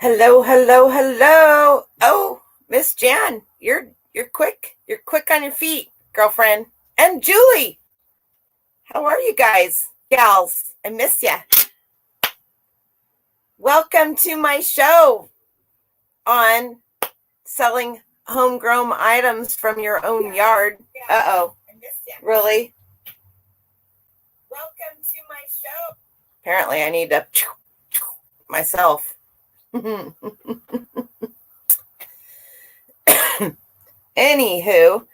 Hello, hello, hello. Oh, Miss Jan, you're quick. You're quick on your feet, girlfriend. And Julie, how are you guys? Gals, I miss ya. Welcome to my show on selling homegrown items from your own yard. Uh-oh. Really? Welcome to my show. Apparently I need to myself. Anywho,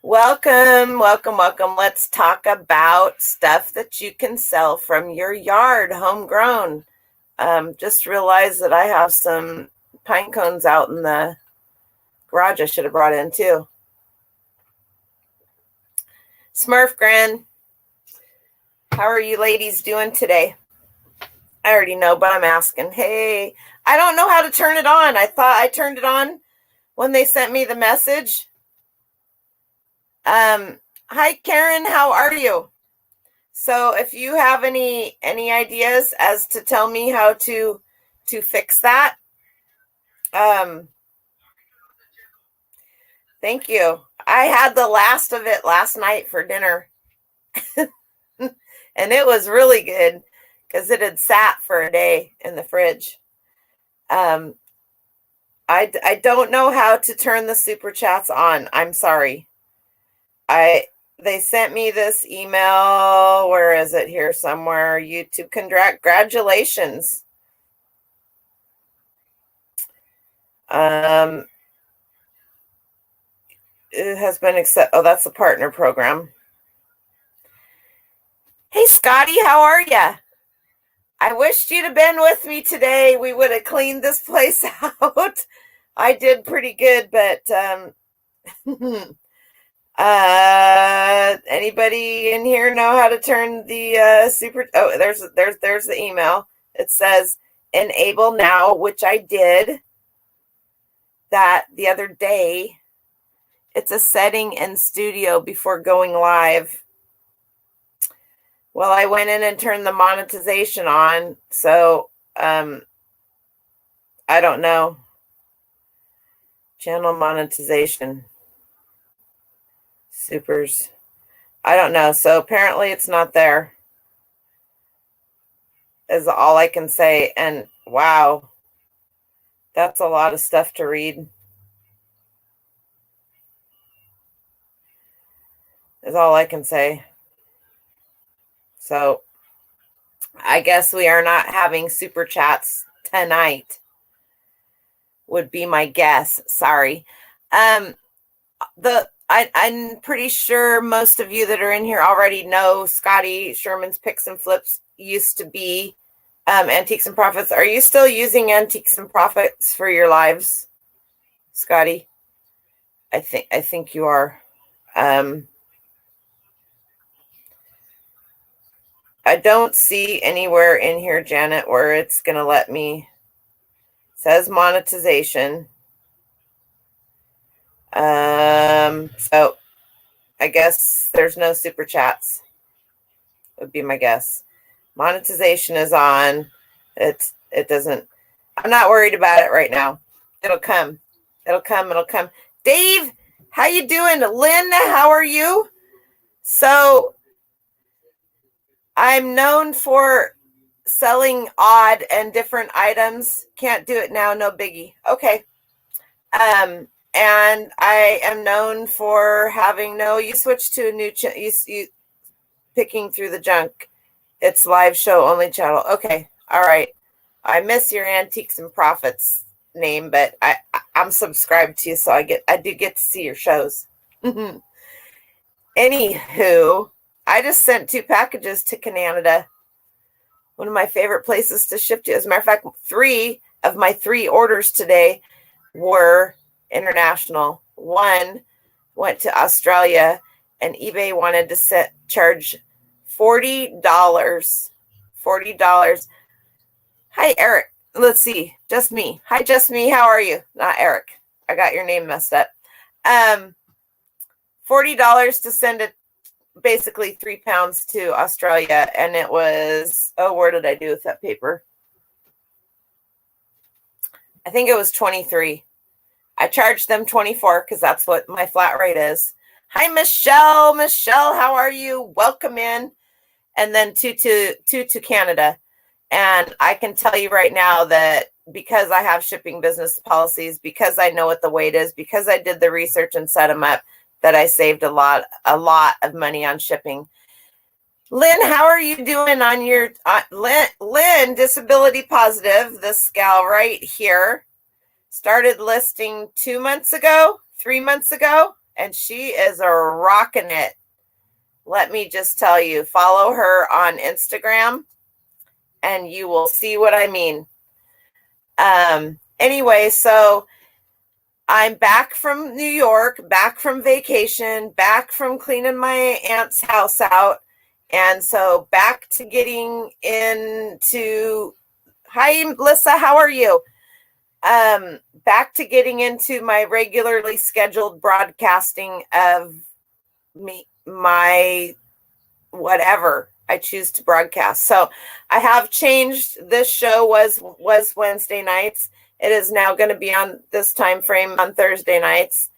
welcome. Let's talk about stuff that you can sell from your yard, homegrown. Just realized that I have some pine cones out in the garage I should have brought in too. Smurf Gran, how are you ladies doing today? I already know, but I'm asking. Hey, I don't know how to turn it on. I thought I turned it on when they sent me the message. Hi Karen, how are you? So if you have any ideas as to tell me how to fix that, thank you. I had the last of it last night for dinner. And it was really good because it had sat for a day in the fridge. I don't know how to turn the super chats on. I'm sorry. They sent me this email. Where is it? Here somewhere. YouTube. Congratulations. It has been accepted. Oh, that's the partner program. Hey, Scotty, how are you? I wished you'd have been with me today. We would have cleaned this place out. I did pretty good, but anybody in here know how to turn the super? Oh, there's the email. It says enable now, which I did that the other day. It's a setting in studio before going live. Well, I went in and turned the monetization on, so I don't know. Channel monetization. Supers. I don't know. So apparently it's not there. Is all I can say. And wow, that's a lot of stuff to read. Is all I can say. So I guess we are not having super chats tonight. Would be my guess. Sorry. I'm pretty sure most of you that are in here already know Scotty Sherman's Picks and Flips used to be Antiques and Profits. Are you still using Antiques and Profits for your lives, Scotty? I think you are. I don't see anywhere in here, Janet, where it's going to let me. It says monetization. So I guess there's no super chats. Would be my guess. Monetization is on. It doesn't. I'm not worried about it right now. It'll come. It'll come. Dave, how you doing? Lynn, how are you? So I'm known for selling odd and different items. Can't do it now, no biggie. Okay. And I am known for having you switched to a new you picking through the junk. It's live show only channel. Okay. All right. I miss your Antiques and Profits name, but I'm subscribed to you, so I do get to see your shows. Anywho, I just sent 2 packages to Canada. One of my favorite places to ship to. As a matter of fact, 3 of my 3 orders today were international. 1 went to Australia, and eBay wanted to charge $40. $40. Hi, Eric. Let's see. Just me. Hi, just me. How are you? Not Eric. I got your name messed up. $40 to send it, basically 3 pounds to Australia. And it was, where did I do with that paper? I think it was 23. I charged them 24 because that's what my flat rate is. Hi, Michelle. Michelle, how are you? Welcome in. And then two to Canada. And I can tell you right now that because I have shipping business policies, because I know what the weight is, because I did the research and set them up, that I saved a lot of money on shipping. Lynn, how are you doing on your Lynn, disability positive, this gal right here, started listing 2 months ago, 3 months ago, and she is a rocking it. Let me just tell you, follow her on Instagram and you will see what I mean. Anyway, so I'm back from New York, back from vacation, back from cleaning my aunt's house out. And so back to getting into, hi, Melissa, how are you? Back to getting into my regularly scheduled broadcasting of my whatever I choose to broadcast. So I have changed. This show was Wednesday nights. It is now going to be on this time frame on Thursday nights,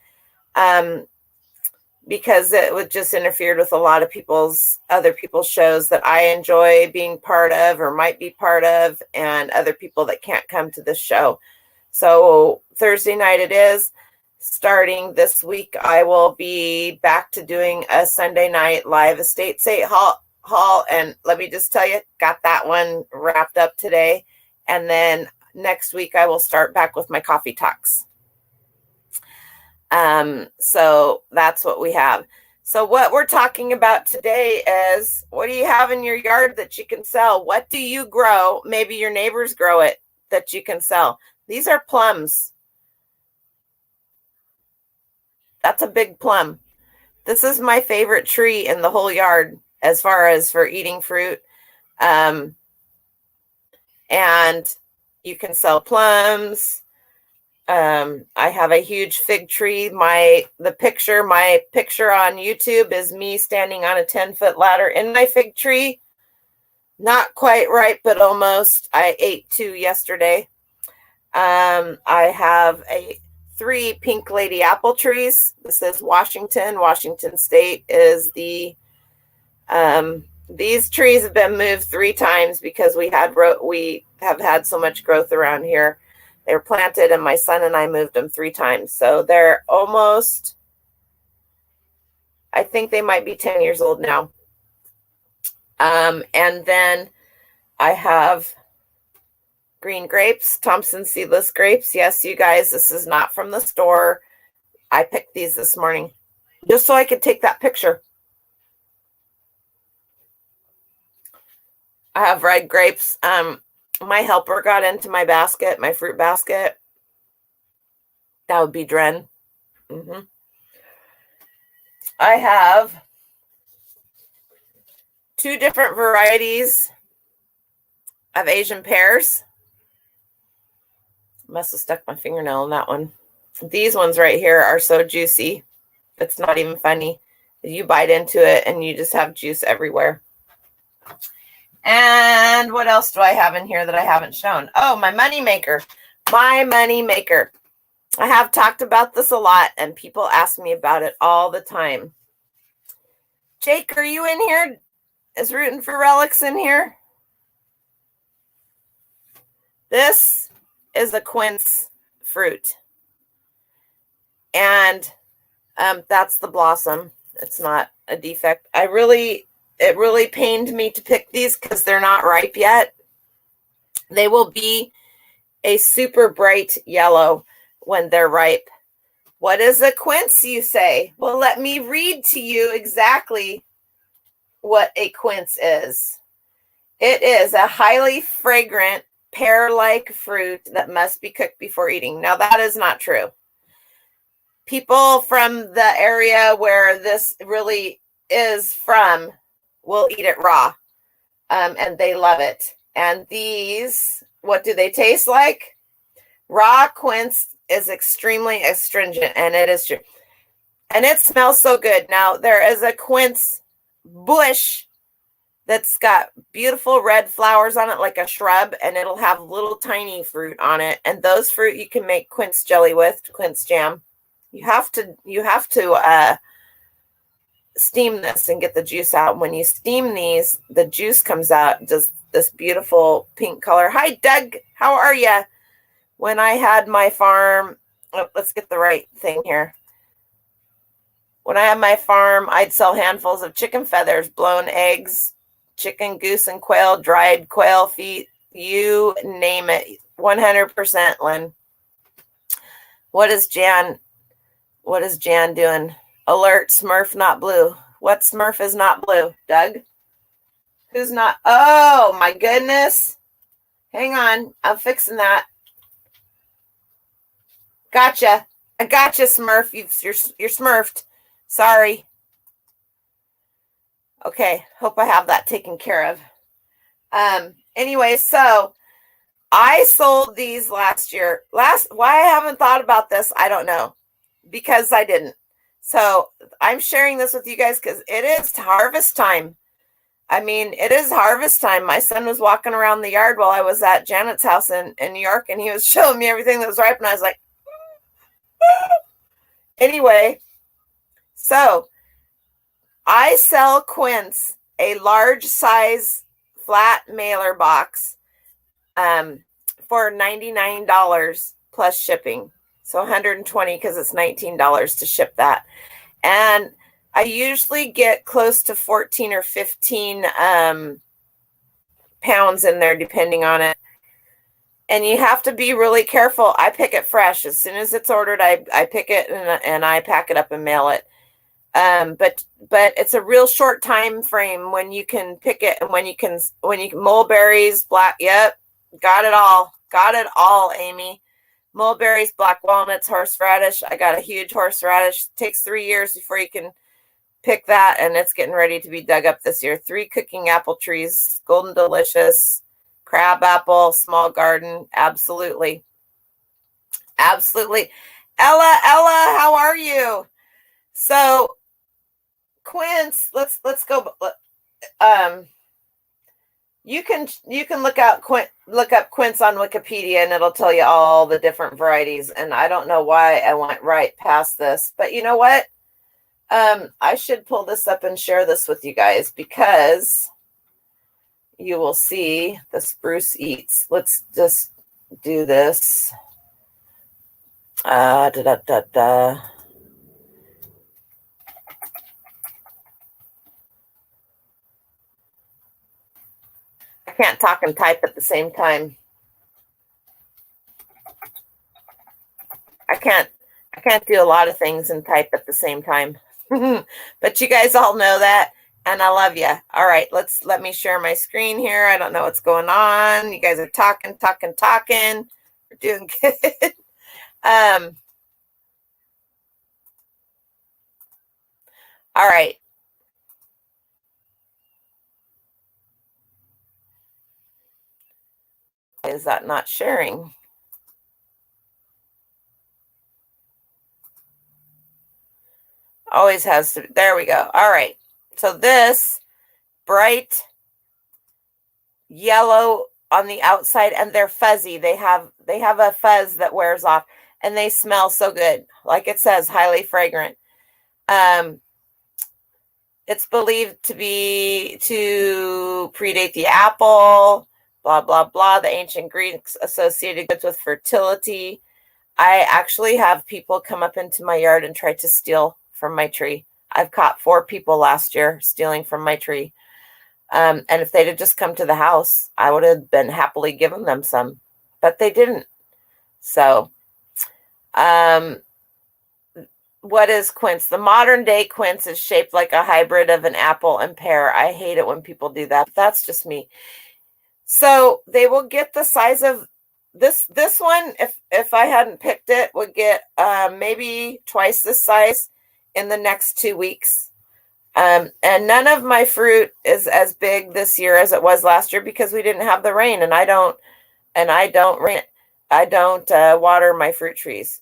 because it would just interfered with a lot of other people's shows that I enjoy being part of or might be part of, and other people that can't come to this show. So Thursday night it is. Starting this week, I will be back to doing a Sunday night live estate sale haul. And let me just tell you, got that one wrapped up today. And then next week, I will start back with my coffee talks. So that's what we have. So what we're talking about today is, what do you have in your yard that you can sell? What do you grow? Maybe your neighbors grow it that you can sell. These are plums. That's a big plum. This is my favorite tree in the whole yard as far as for eating fruit. And you can sell plums. I have a huge fig tree. My picture on YouTube is me standing on a 10-foot ladder in my fig tree. Not quite ripe, but almost. I ate 2 yesterday. I have 3 pink lady apple trees. This is Washington. Washington State is the, these trees have been moved 3 times because we have had so much growth around here. They were planted and my son and I moved them 3 times. So they're almost, I think they might be 10 years old now. And then I have green grapes, Thompson seedless grapes. Yes, you guys, this is not from the store. I picked these this morning just so I could take that picture. I have red grapes. My helper got into my basket, my fruit basket. That would be Dren. I have 2 different varieties of Asian pears. Must have stuck my fingernail in that one. These ones right here are so juicy. It's not even funny. You bite into it and you just have juice everywhere. And what else do I have in here that I haven't shown? Oh, my money maker. My money maker. I have talked about this a lot and people ask me about it all the time. Jake, are you in here? Is Rootin' for Relics in here? This is a quince fruit. And that's the blossom. It's not a defect. It really pained me to pick these because they're not ripe yet. They will be a super bright yellow when they're ripe. What is a quince, you say? Well, let me read to you exactly what a quince is. It is a highly fragrant pear-like fruit that must be cooked before eating. Now, that is not true. People from the area where this really is from will eat it raw, and they love it. And these, what do they taste like? Raw quince is extremely astringent, and it is true. And it smells so good. Now, there is a quince bush that's got beautiful red flowers on it like a shrub, and it'll have little tiny fruit on it. And those fruit you can make quince jelly with, quince jam. You have to steam this and get the juice out. When you steam these, the juice comes out just this beautiful pink color. Hi, Doug. How are you? When I had my farm, let's get the right thing here. When I had my farm, I'd sell handfuls of chicken feathers, blown eggs, chicken, goose, and quail, dried quail feet, you name it. 100%, Lynn. What is Jan doing? Alert, Smurf not blue. What Smurf is not blue? Doug? Who's not? Oh, my goodness. Hang on. I'm fixing that. Gotcha. I gotcha, Smurf. You're Smurfed. Sorry. Okay. Hope I have that taken care of. Anyway, so I sold these last year. Why I haven't thought about this, I don't know. Because I didn't. So I'm sharing this with you guys because it is harvest time. I mean, it is harvest time. My son was walking around the yard while I was at Janet's house in New York, and he was showing me everything that was ripe, and I was like, anyway, so I sell Quince, a large size flat mailer box, for $99 plus shipping. So $120 because it's $19 to ship that. And I usually get close to 14 or 15 pounds in there, depending on it. And you have to be really careful. I pick it fresh. As soon as it's ordered, I pick it and I pack it up and mail it. But it's a real short time frame when you can pick it and when you mulberries, black, yep, got it all, Amy. Mulberries, black walnuts, horseradish. I got a huge horseradish. It takes 3 years before you can pick that, and it's getting ready to be dug up this year. 3 cooking apple trees, golden delicious, crab apple, small garden. Absolutely. Ella, how are you? So Quince, let's go. You can look up Quince on Wikipedia, and it'll tell you all the different varieties. And I don't know why I went right past this, but you know what? I should pull this up and share this with you guys because you will see the spruce eats. Let's just do this. I can't talk and type at the same time. I can't do a lot of things and type at the same time. But you guys all know that, and I love you. All right, let me share my screen here. I don't know what's going on. You guys are talking. We're doing good. All right. Is that not sharing? Always has to. There we go. All right. So this bright yellow on the outside, and they're fuzzy. They have a fuzz that wears off, and they smell so good. Like it says, highly fragrant. It's believed to predate the apple, blah, blah, blah. The ancient Greeks associated goods with fertility. I actually have people come up into my yard and try to steal from my tree. I've caught 4 people last year stealing from my tree. And if they'd have just come to the house, I would have been happily given them some, but they didn't. So, what is quince? The modern day quince is shaped like a hybrid of an apple and pear. I hate it when people do that. That's just me. So they will get the size of this one. If I hadn't picked it, would get maybe twice this size in the next 2 weeks. And none of my fruit is as big this year as it was last year because we didn't have the rain, and I don't water my fruit trees.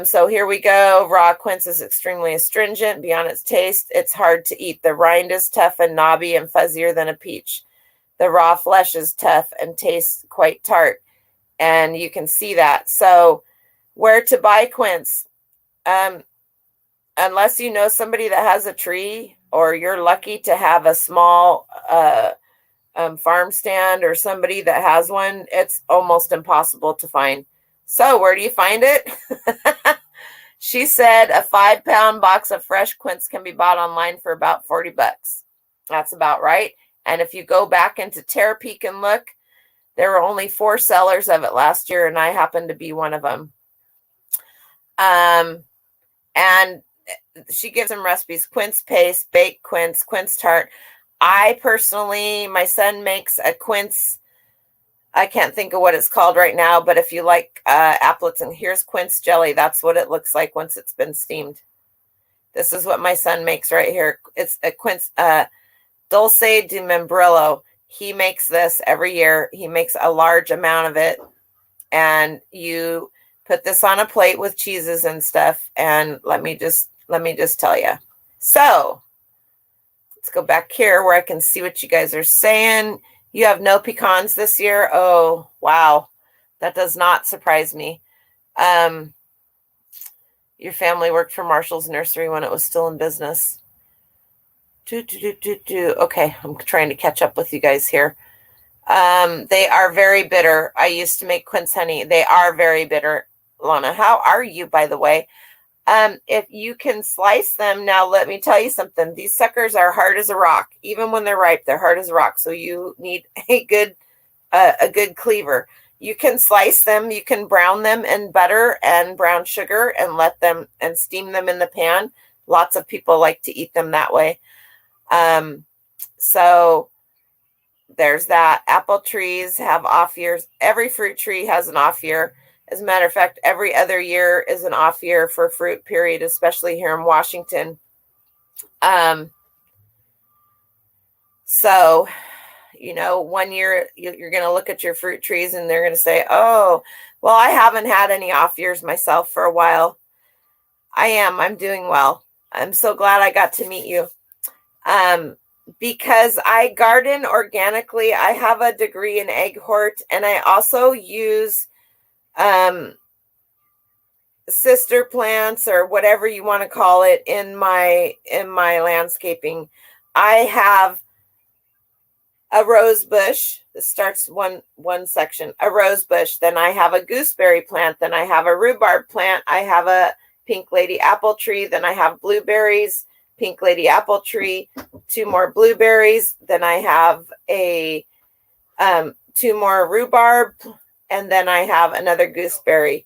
So here we go. Raw quince is extremely astringent beyond its taste. It's hard to eat. The rind is tough and knobby and fuzzier than a peach. The raw flesh is tough and tastes quite tart. And you can see that. So where to buy quince? Unless you know somebody that has a tree, or you're lucky to have a small farm stand or somebody that has one, it's almost impossible to find. So where do you find it? She said a 5-pound box of fresh quince can be bought online for about $40. That's about right. And if you go back into Terapeak and look, there were only 4 sellers of it last year, and I happened to be one of them. And she gives them recipes: quince paste, baked quince, quince tart. I personally, my son makes a quince, I can't think of what it's called right now, but if you like applets, and here's quince jelly. That's what it looks like once it's been steamed. This is what my son makes right here. It's a quince dulce de membrillo. He makes this every year. He makes a large amount of it, and you put this on a plate with cheeses and stuff. And let me just tell you. So let's go back here where I can see what you guys are saying. You have no pecans this year? Oh, wow. That does not surprise me. Your family worked for Marshall's Nursery when it was still in business. Okay, I'm trying to catch up with you guys here. They are very bitter. I used to make quince honey. They are very bitter. Lana, how are you, by the way? If you can slice them, now let me tell you something. These suckers are hard as a rock. Even when they're ripe, they're hard as a rock. So you need a good cleaver. You can slice them. You can brown them in butter and brown sugar and let them and steam them in the pan. Lots of people like to eat them that way. So there's that. Apple trees have off years. Every fruit tree has an off year. As a matter of fact, every other year is an off year for fruit, period, especially here in Washington. So, you know, one year you're going to look at your fruit trees and they're going to say, oh, well, I haven't had any off years myself for a while. I'm doing well. I'm so glad I got to meet you. Because I garden organically. I have a degree in egg hort, and I also use sister plants, or whatever you want to call it, in my landscaping. I have a rose bush. This starts one section, a rose bush. Then I have a gooseberry plant. Then I have a rhubarb plant. I have a pink lady apple tree. Then I have blueberries, pink lady apple tree, 2 more blueberries. Then I have a 2 more rhubarb, and then I have another gooseberry.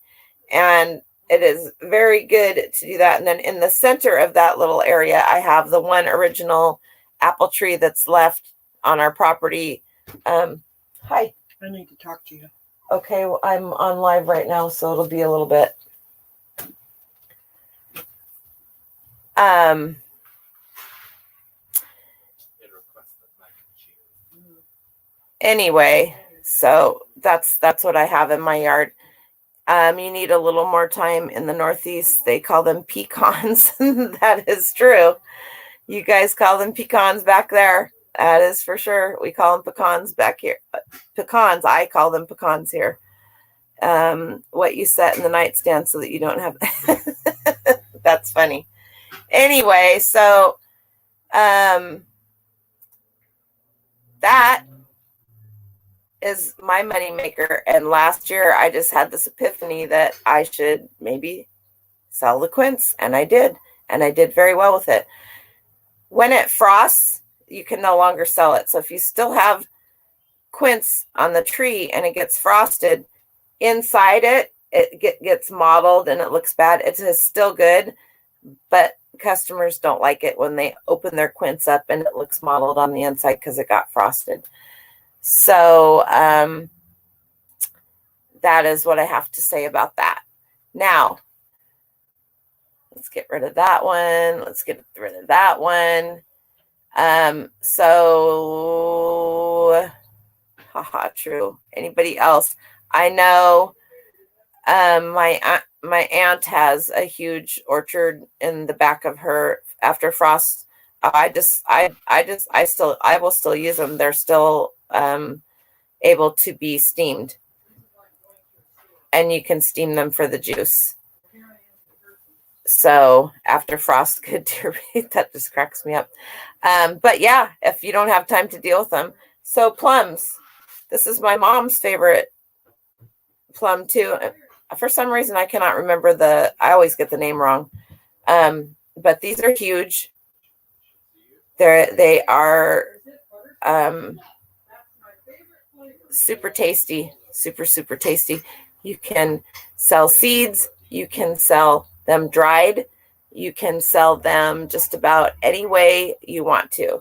And it is very good to do that. And then in the center of that little area, I have the one original apple tree that's left on our property. Hi. I need to talk to you. Okay, well, I'm on live right now, so it'll be a little bit. Anyway, so that's what I have in my yard. You need a little more time in the Northeast. They call them pecans. That is true. You guys call them pecans back there. That is for sure. We call them pecans back here. Pecans. I call them pecans here. What you set in the nightstand so that you don't have. That's funny. Anyway, so that is my money maker. And last year I just had this epiphany that I should maybe sell the quince, and I did. And I did very well with it. When it frosts, you can no longer sell it. So if you still have quince on the tree and it gets frosted, inside it gets mottled and it looks bad. It is still good, but customers don't like it when they open their quince up and it looks mottled on the inside because it got frosted. So that is what I have to say about that. Now, let's get rid of that one. Let's get rid of that one. So, haha, true. Anybody else? I know my my aunt has a huge orchard in the back of her after frost. I will still use them. They're still able to be steamed, and you can steam them for the juice. So after frost, good to read. That just cracks me up. But yeah, if you don't have time to deal with them. So plums, this is my mom's favorite plum too. For some reason, I cannot remember I always get the name wrong. But these are huge. They are super tasty, super tasty. You can sell seeds. You can sell them dried. You can sell them just about any way you want to.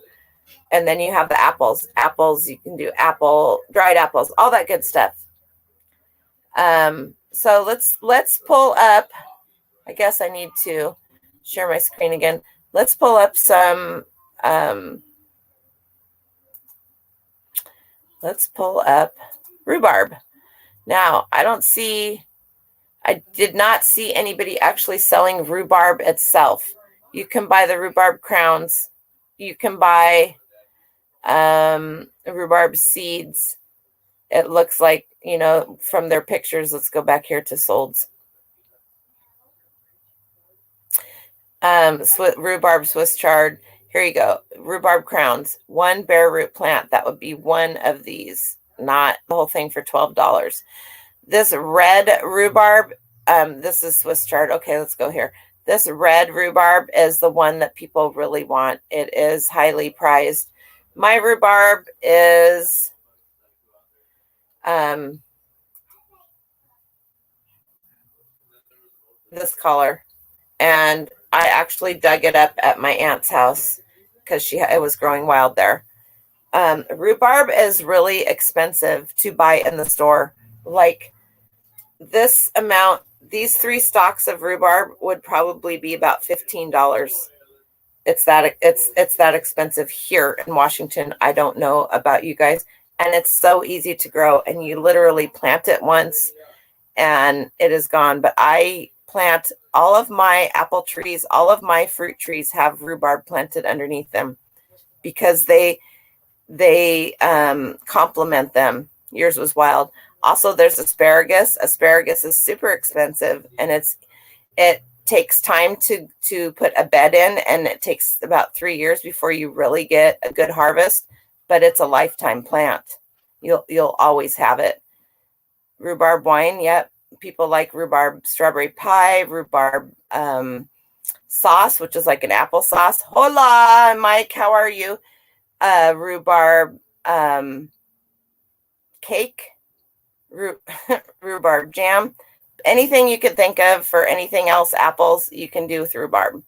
And then you have the apples. Apples, you can do dried apples, all that good stuff. So let's pull up. I guess I need to share my screen again. Let's pull up some. Let's pull up rhubarb. Now, I did not see anybody actually selling rhubarb itself. You can buy the rhubarb crowns. You can buy rhubarb seeds. It looks like, from their pictures. Let's go back here to solds. Rhubarb Swiss chard. Here you go. Rhubarb crowns. One bare root plant. That would be one of these, not the whole thing for $12. This red rhubarb, this is Swiss chard. Okay, let's go here. This red rhubarb is the one that people really want. It is highly prized. My rhubarb is this color. And I actually dug it up at my aunt's house because it was growing wild there. Rhubarb is really expensive to buy in the store. Like this amount, these 3 stalks of rhubarb would probably be about $15. It's that expensive here in Washington. I don't know about you guys. And it's so easy to grow, and you literally plant it once and it is gone. But I plant all of my apple trees, all of my fruit trees have rhubarb planted underneath them because they complement them. Yours was wild. Also, there's asparagus. Asparagus is super expensive, and it takes time to put a bed in, and it takes about 3 years before you really get a good harvest, but it's a lifetime plant. You'll always have it. Rhubarb wine, yep. People like rhubarb strawberry pie, rhubarb sauce, which is like an applesauce. Hola, Mike, how are you? Rhubarb cake, rhubarb jam. Anything you could think of for anything else, apples, you can do with rhubarb.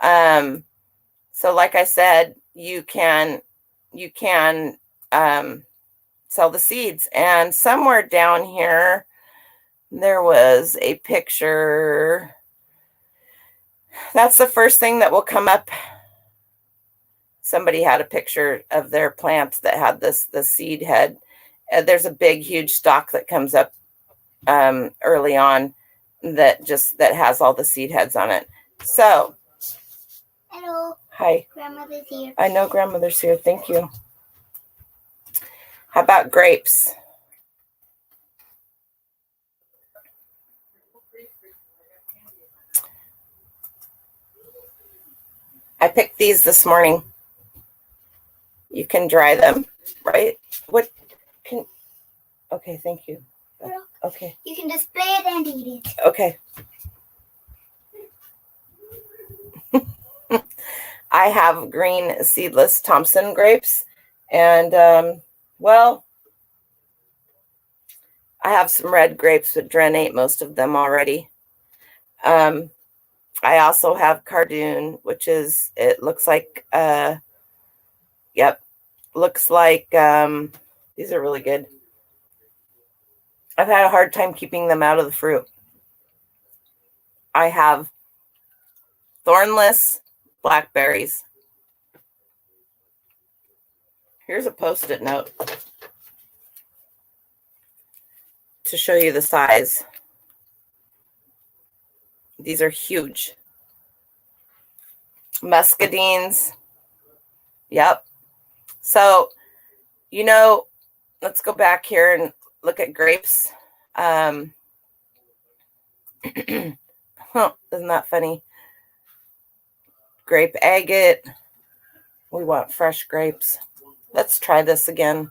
So like I said, you can sell the seeds. And somewhere down here, there was a picture. That's the first thing that will come up. Somebody had a picture of their plants that had the seed head. There's a big, huge stalk that comes up early on that has all the seed heads on it. So, hello. Hi. Grandmother's here. I know grandmother's here. Thank you. How about grapes? I picked these this morning. You can dry them, right? Okay, thank you. Okay. You can display it and eat it. Okay. I have green seedless Thompson grapes, and I have some red grapes, but Dren ate most of them already. I also have Cardoon, which is, it looks like, looks like, these are really good. I've had a hard time keeping them out of the fruit. I have thornless blackberries. Here's a Post-it note to show you the size. These are huge. Muscadines. Yep. So, let's go back here and look at grapes. Isn't that funny? Grape agate. We want fresh grapes. Let's try this again.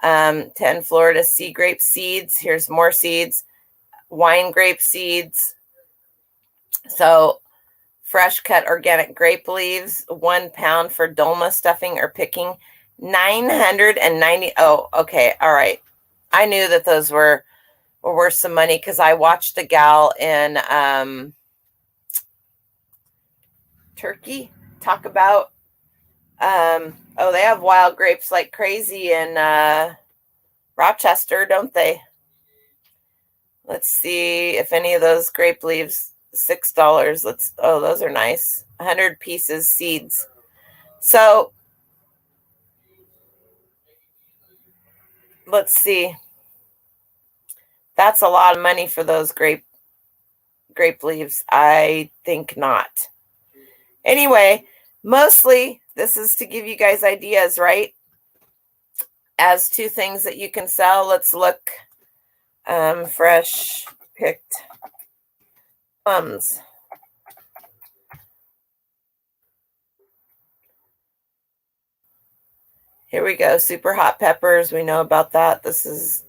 Um, 10 Florida sea grape seeds. Here's more seeds. Wine grape seeds. So fresh cut organic grape leaves, 1 pound for dolma stuffing or picking. 990. Oh, okay. All right. I knew that those were worth some money because I watched a gal in Turkey talk about they have wild grapes like crazy in Rochester, don't they? Let's see if any of those grape leaves, $6. Those are nice. 100 pieces seeds. So let's see. That's a lot of money for those grape leaves. I think not. Anyway, mostly this is to give you guys ideas, right? As to things that you can sell. Let's look. Fresh picked plums. Here we go. Super hot peppers. We know about that. This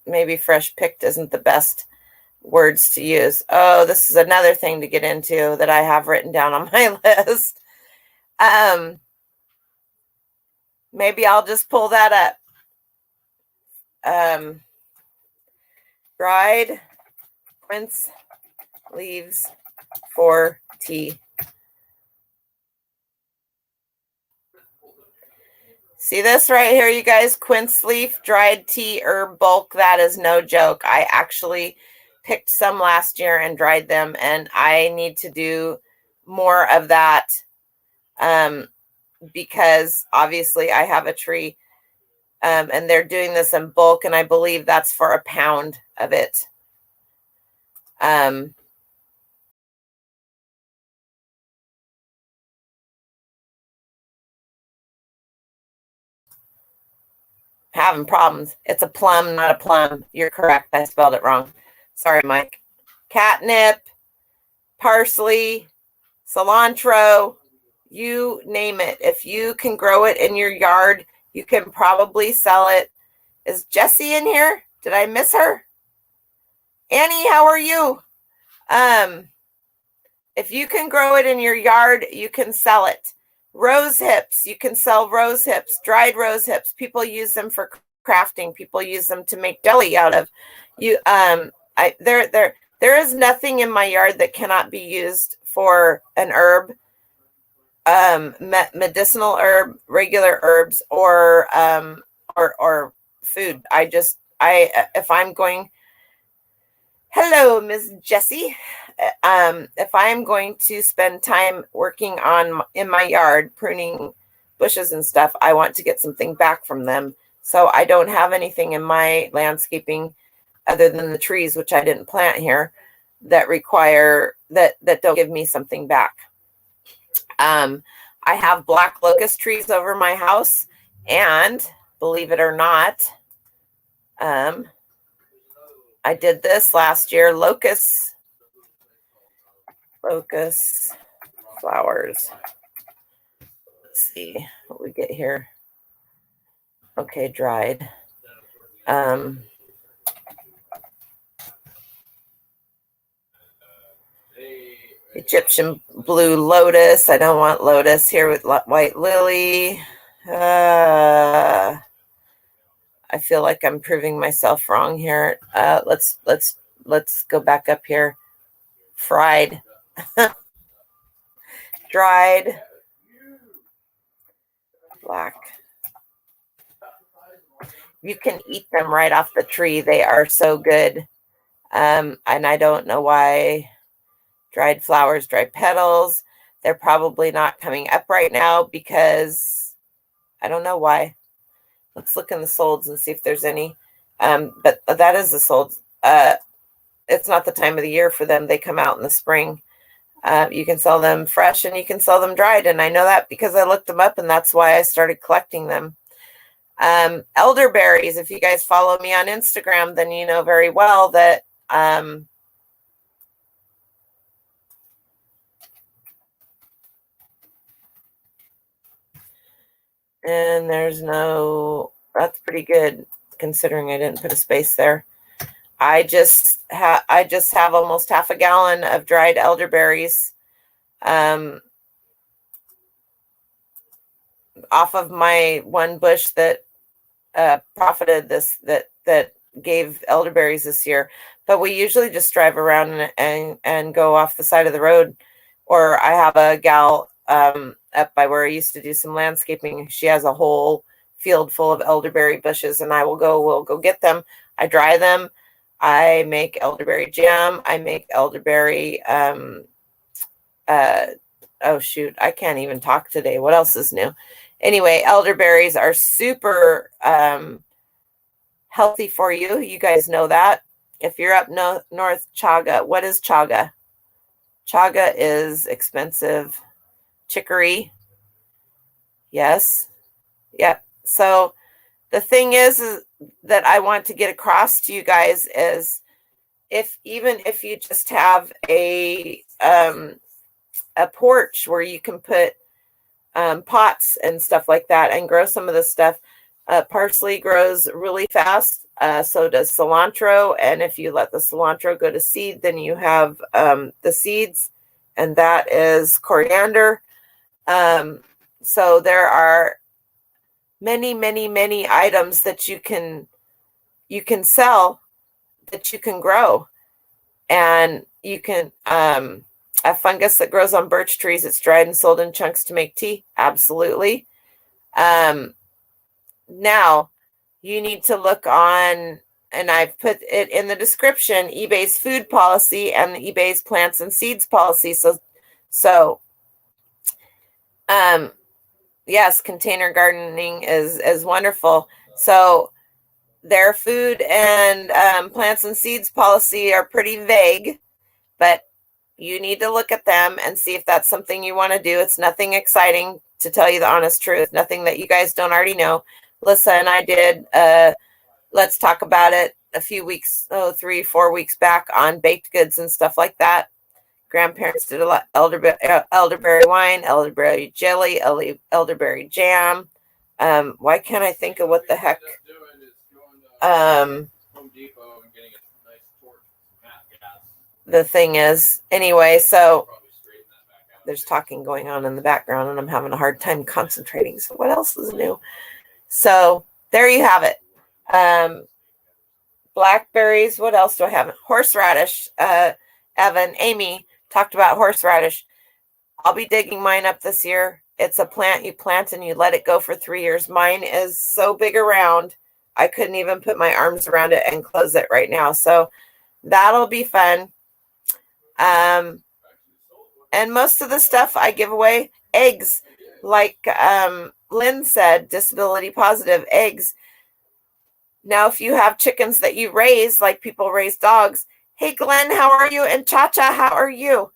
maybe fresh picked isn't the best words to use. Oh, this is another thing to get into that I have written down on my list. Maybe I'll just pull that up. Dried quince leaves for tea. See this right here, you guys? Quince leaf, dried tea, herb bulk. That is no joke. I actually picked some last year and dried them, and I need to do more of that because obviously I have a tree and they're doing this in bulk, and I believe that's for a pound of it. Having problems. It's a plum, not a plum. You're correct. I spelled it wrong. Sorry, Mike. Catnip, parsley, cilantro, you name it. If you can grow it in your yard, you can probably sell it. Is Jessie in here? Did I miss her? Annie, how are you? If you can grow it in your yard, you can sell it. Rose hips, you can sell rose hips, dried rose hips. People use them for crafting. People use them to make jelly out of. There is nothing in my yard that cannot be used for an herb, medicinal herb, regular herbs, or food. If I'm going, hello, Miss Jessie. If I'm going to spend time working in my yard, pruning bushes and stuff, I want to get something back from them. So I don't have anything in my landscaping other than the trees, which I didn't plant here, that require that don't give me something back. I have black locust trees over my house, and believe it or not, I did this last year. Locust flowers. Let's see what we get here. Okay, dried. Egyptian blue lotus. I don't want lotus here with white lily. I feel like I'm proving myself wrong here. Let's go back up here. Fried. Dried. Black. You can eat them right off the tree. They are so good. And I don't know why dried flowers, dried petals. They're probably not coming up right now because I don't know why. Let's look in the solds and see if there's any. But that is the solds. It's not the time of the year for them. They come out in the spring. You can sell them fresh and you can sell them dried. And I know that because I looked them up and that's why I started collecting them. Elderberries, if you guys follow me on Instagram, then you know very well that and there's no, that's pretty good considering I didn't put a space there. I just have almost half a gallon of dried elderberries off of my one bush that profited this, that gave elderberries this year. But we usually just drive around and go off the side of the road. Or I have a gal up by where I used to do some landscaping. She has a whole field full of elderberry bushes, and we'll go get them. I dry them. I make elderberry jam. I make elderberry, oh shoot, I can't even talk today. What else is new? Anyway, elderberries are super healthy for you. You guys know that. If you're up north, chaga. What is chaga? Chaga is expensive. Chicory. Yes. Yep. So the thing is that I want to get across to you guys is even if you just have a porch where you can put pots and stuff like that and grow some of this stuff. Parsley grows really fast. So does cilantro. And if you let the cilantro go to seed, then you have the seeds, and that is coriander. So there are many, many, many items that you can sell, that you can grow. And you can, a fungus that grows on birch trees, it's dried and sold in chunks to make tea. Absolutely. Now you need to look on, and I've put it in the description, eBay's food policy and the eBay's plants and seeds policy. So yes, container gardening is wonderful. So their food and plants and seeds policy are pretty vague, but you need to look at them and see if that's something you want to do. It's nothing exciting, to tell you the honest truth, nothing that you guys don't already know. Lisa and I did Let's Talk About It a few weeks, 3-4 weeks back on baked goods and stuff like that. Grandparents did a lot, elderberry wine, elderberry jelly, elderberry jam. Why can't I think of what the heck? The thing is, anyway, so there's talking going on in the background and I'm having a hard time concentrating. So what else is new? So there you have it. Blackberries. What else do I have? Horseradish. Amy talked about horseradish. I'll be digging mine up this year. It's a plant you plant and you let it go for 3 years. Mine is so big around, I couldn't even put my arms around it and close it right now. So that'll be fun. And most of the stuff I give away. Eggs, like Lynn said, disability positive eggs. Now, if you have chickens that you raise, like people raise dogs, hey, Glenn, how are you? And Cha-Cha, how are you?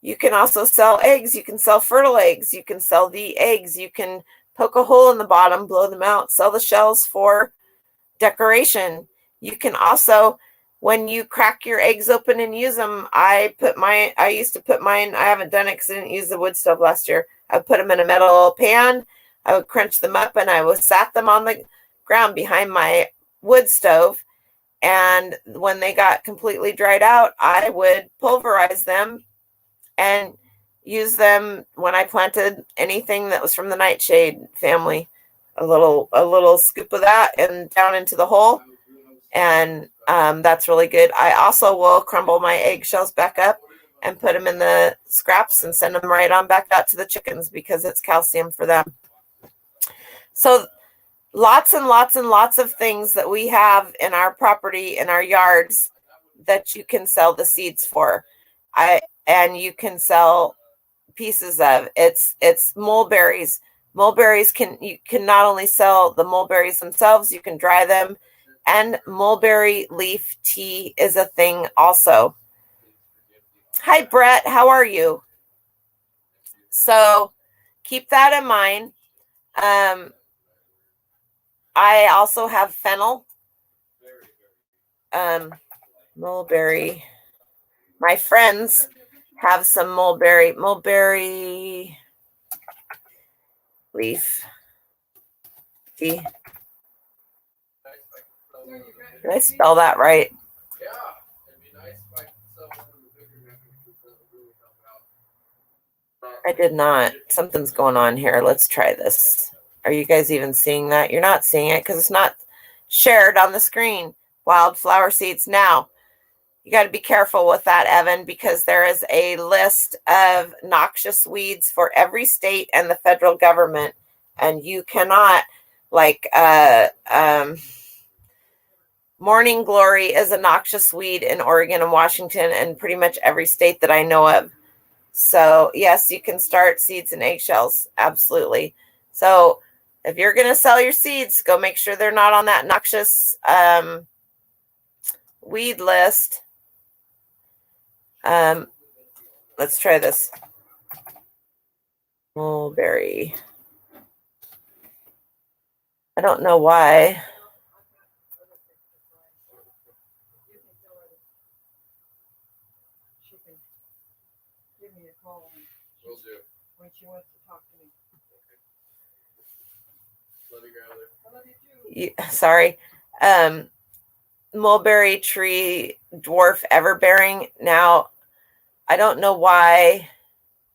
You can also sell eggs. You can sell fertile eggs. You can sell the eggs. You can poke a hole in the bottom, blow them out, sell the shells for decoration. You can also, when you crack your eggs open and use them, I used to put mine, I haven't done it because I didn't use the wood stove last year. I would put them in a metal pan. I would crunch them up and I would sat them on the ground behind my wood stove. And when they got completely dried out, I would pulverize them and use them when I planted anything that was from the nightshade family. A little scoop of that and down into the hole. And that's really good. I also will crumble my eggshells back up and put them in the scraps and send them right on back out to the chickens because it's calcium for them. So lots and lots and lots of things that we have in our property, in our yards, that you can sell the seeds for. and you can sell pieces of. It's mulberries. Mulberries you can not only sell the mulberries themselves, you can dry them, and mulberry leaf tea is a thing also. Hi, Brett. How are you? So keep that in mind. I also have fennel. Mulberry. My friends have some mulberry leaf tea. Did I spell that right? I did not. Something's going on here. Let's try this. Are you guys even seeing that? You're not seeing it because it's not shared on the screen. Wildflower seeds. Now, you got to be careful with that, Evan, because there is a list of noxious weeds for every state and the federal government, and you cannot, like, morning glory is a noxious weed in Oregon and Washington and pretty much every state that I know of. So yes, you can start seeds and eggshells. Absolutely. So if you're going to sell your seeds, go make sure they're not on that noxious weed list. Let's try this. Mulberry. I don't know why. She can give me a call when she wants to talk to me. I love you too. Sorry. Mulberry tree dwarf everbearing. Now, I don't know why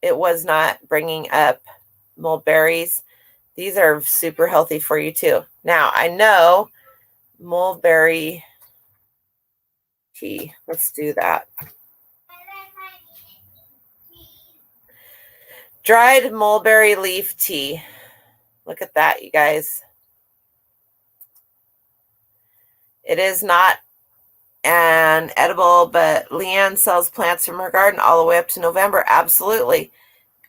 it was not bringing up mulberries. These are super healthy for you too. Now, I know mulberry tea. Let's do that. Dried mulberry leaf tea. Look at that, you guys. It is not an edible, but Leanne sells plants from her garden all the way up to November. Absolutely.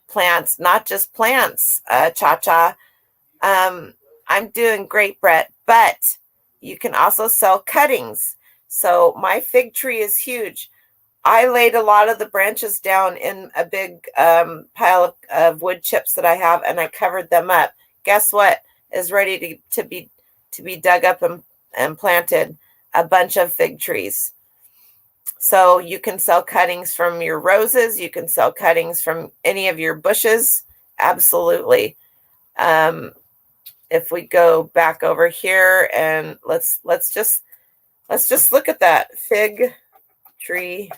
Plants, not just plants, Cha-Cha. I'm doing great, Brett, but you can also sell cuttings. So my fig tree is huge. I laid a lot of the branches down in a big pile of wood chips that I have, and I covered them up. Guess what is ready to be dug up and planted? A bunch of fig trees. So you can sell cuttings from your roses. You can sell cuttings from any of your bushes. Absolutely. If we go back over here and let's just look at that fig tree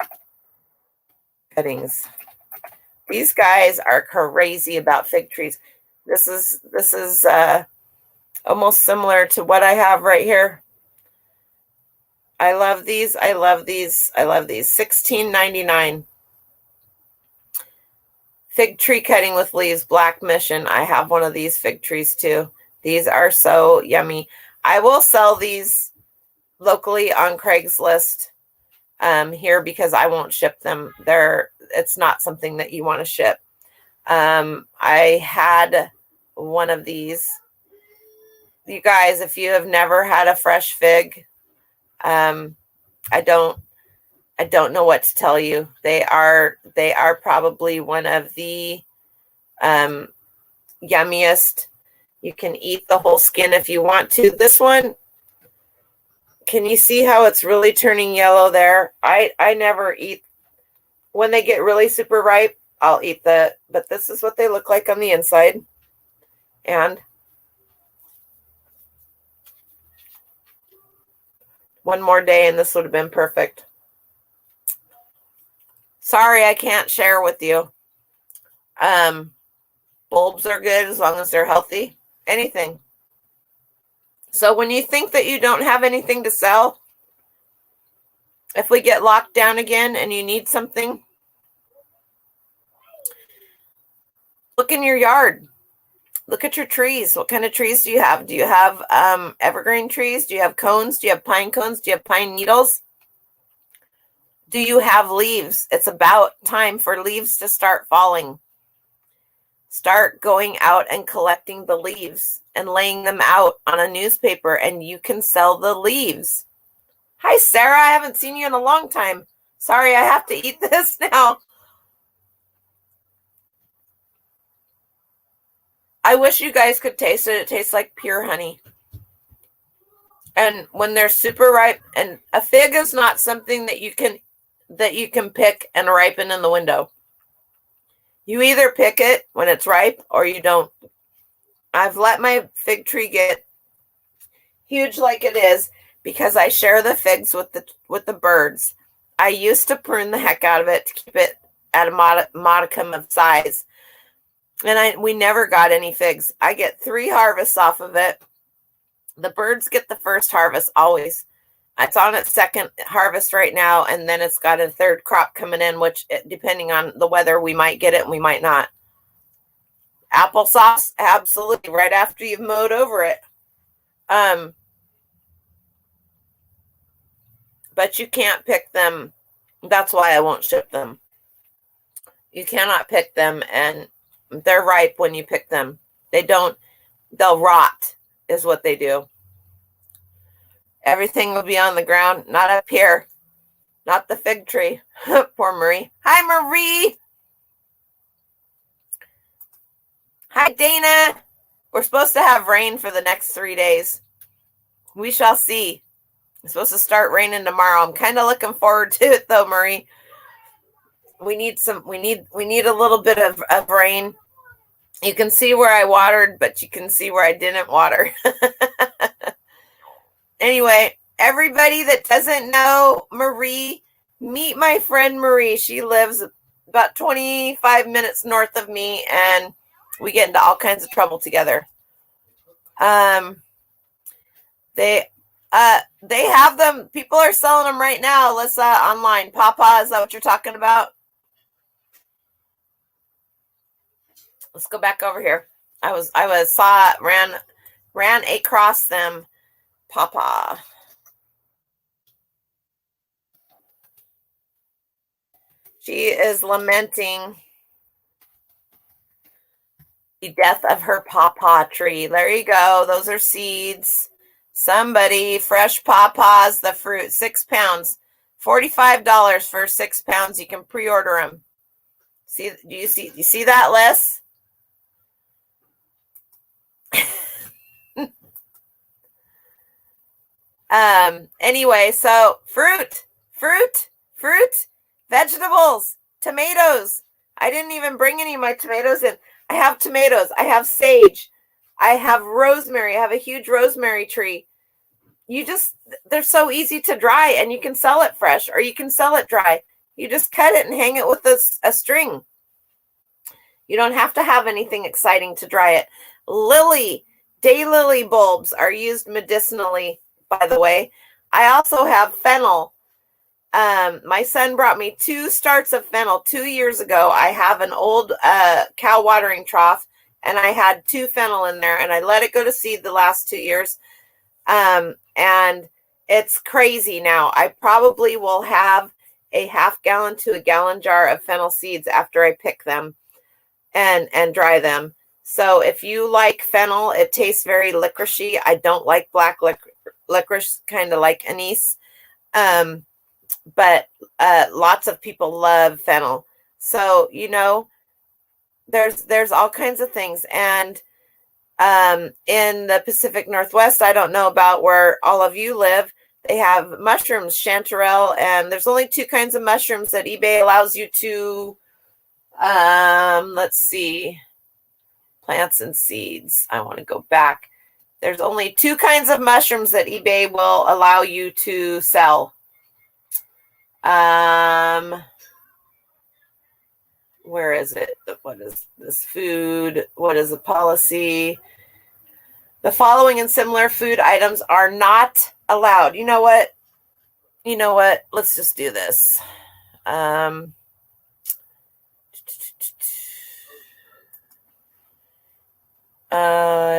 cuttings. These guys are crazy about fig trees. This is almost similar to what I have right here. I love these. I love these. I love these. $16.99. Fig tree cutting with leaves, Black Mission. I have one of these fig trees too. These are so yummy. I will sell these locally on Craigslist here because I won't ship them. It's not something that you want to ship. I had one of these. You guys, if you have never had a fresh fig, I don't know what to tell you. They are probably one of the yummiest. You can eat the whole skin if you want to. This one, can you see how it's really turning yellow there? I never eat when they get really super ripe. I'll eat but this is what they look like on the inside. And one more day and this would have been perfect. Sorry, I can't share with you. Bulbs are good as long as they're healthy. Anything. So when you think that you don't have anything to sell, if we get locked down again and you need something, look in your yard. Look at your trees. What kind of trees do you have? Do you have evergreen trees? Do you have cones? Do you have pine cones? Do you have pine needles? Do you have leaves? It's about time for leaves to start falling. Start going out and collecting the leaves and laying them out on a newspaper, and you can sell the leaves. Hi, Sarah. I haven't seen you in a long time. Sorry, I have to eat this now. I wish you guys could taste it. It tastes like pure honey. And when they're super ripe, and a fig is not something that you can pick and ripen in the window. You either pick it when it's ripe or you don't. I've let my fig tree get huge like it is because I share the figs with the birds. I used to prune the heck out of it to keep it at a modicum of size. And we never got any figs. I get 3 harvests off of it. The birds get the first harvest always. It's on its second harvest right now, and then it's got a third crop coming in, which, depending on the weather, we might get it and we might not. Applesauce, absolutely, right after you've mowed over it. But you can't pick them. That's why I won't ship them. You cannot pick them, and they're ripe when you pick them. They'll rot is what they do. Everything will be on the ground, not up here. Not the fig tree. Poor Marie. Hi, Marie. Hi, Dana. We're supposed to have rain for the next 3 days. We shall see. It's supposed to start raining tomorrow. I'm kind of looking forward to it, though, Marie. We need a little bit of rain. You can see where I watered, but you can see where I didn't water. Anyway, everybody that doesn't know Marie, meet my friend Marie. She lives about 25 minutes north of me, and we get into all kinds of trouble together. They have them. People are selling them right now, Alyssa, online. Papa, is that what you're talking about? Let's go back over here. Ran across them. Papa. She is lamenting the death of her pawpaw tree. There you go. Those are seeds. Somebody, fresh pawpaws, the fruit, 6 pounds, $45 for 6 pounds. You can pre-order them. See, do you see that, Les? Anyway, so fruit, vegetables, tomatoes. I didn't even bring any of my tomatoes in. I have tomatoes. I have sage. I have rosemary. I have a huge rosemary tree. They're so easy to dry, and you can sell it fresh or you can sell it dry. You just cut it and hang it with a string. You don't have to have anything exciting to dry it. Daylily bulbs are used medicinally, by the way. I also have fennel. My son brought me 2 starts of fennel 2 years ago. I have an old cow watering trough, and I had 2 fennel in there, and I let it go to seed the last 2 years. And it's crazy now. I probably will have a half gallon to a gallon jar of fennel seeds after I pick them and dry them. So if you like fennel, it tastes very licoricey. I don't like black licorice, kind of like anise. But lots of people love fennel. So, there's all kinds of things. And in the Pacific Northwest, I don't know about where all of you live, they have mushrooms, chanterelle, and there's only 2 kinds of mushrooms that eBay allows you to, let's see, plants and seeds. I want to go back. There's only 2 kinds of mushrooms that eBay will allow you to sell. Where is it? What is this food? What is the policy? The following and similar food items are not allowed. You know what? Let's just do this. I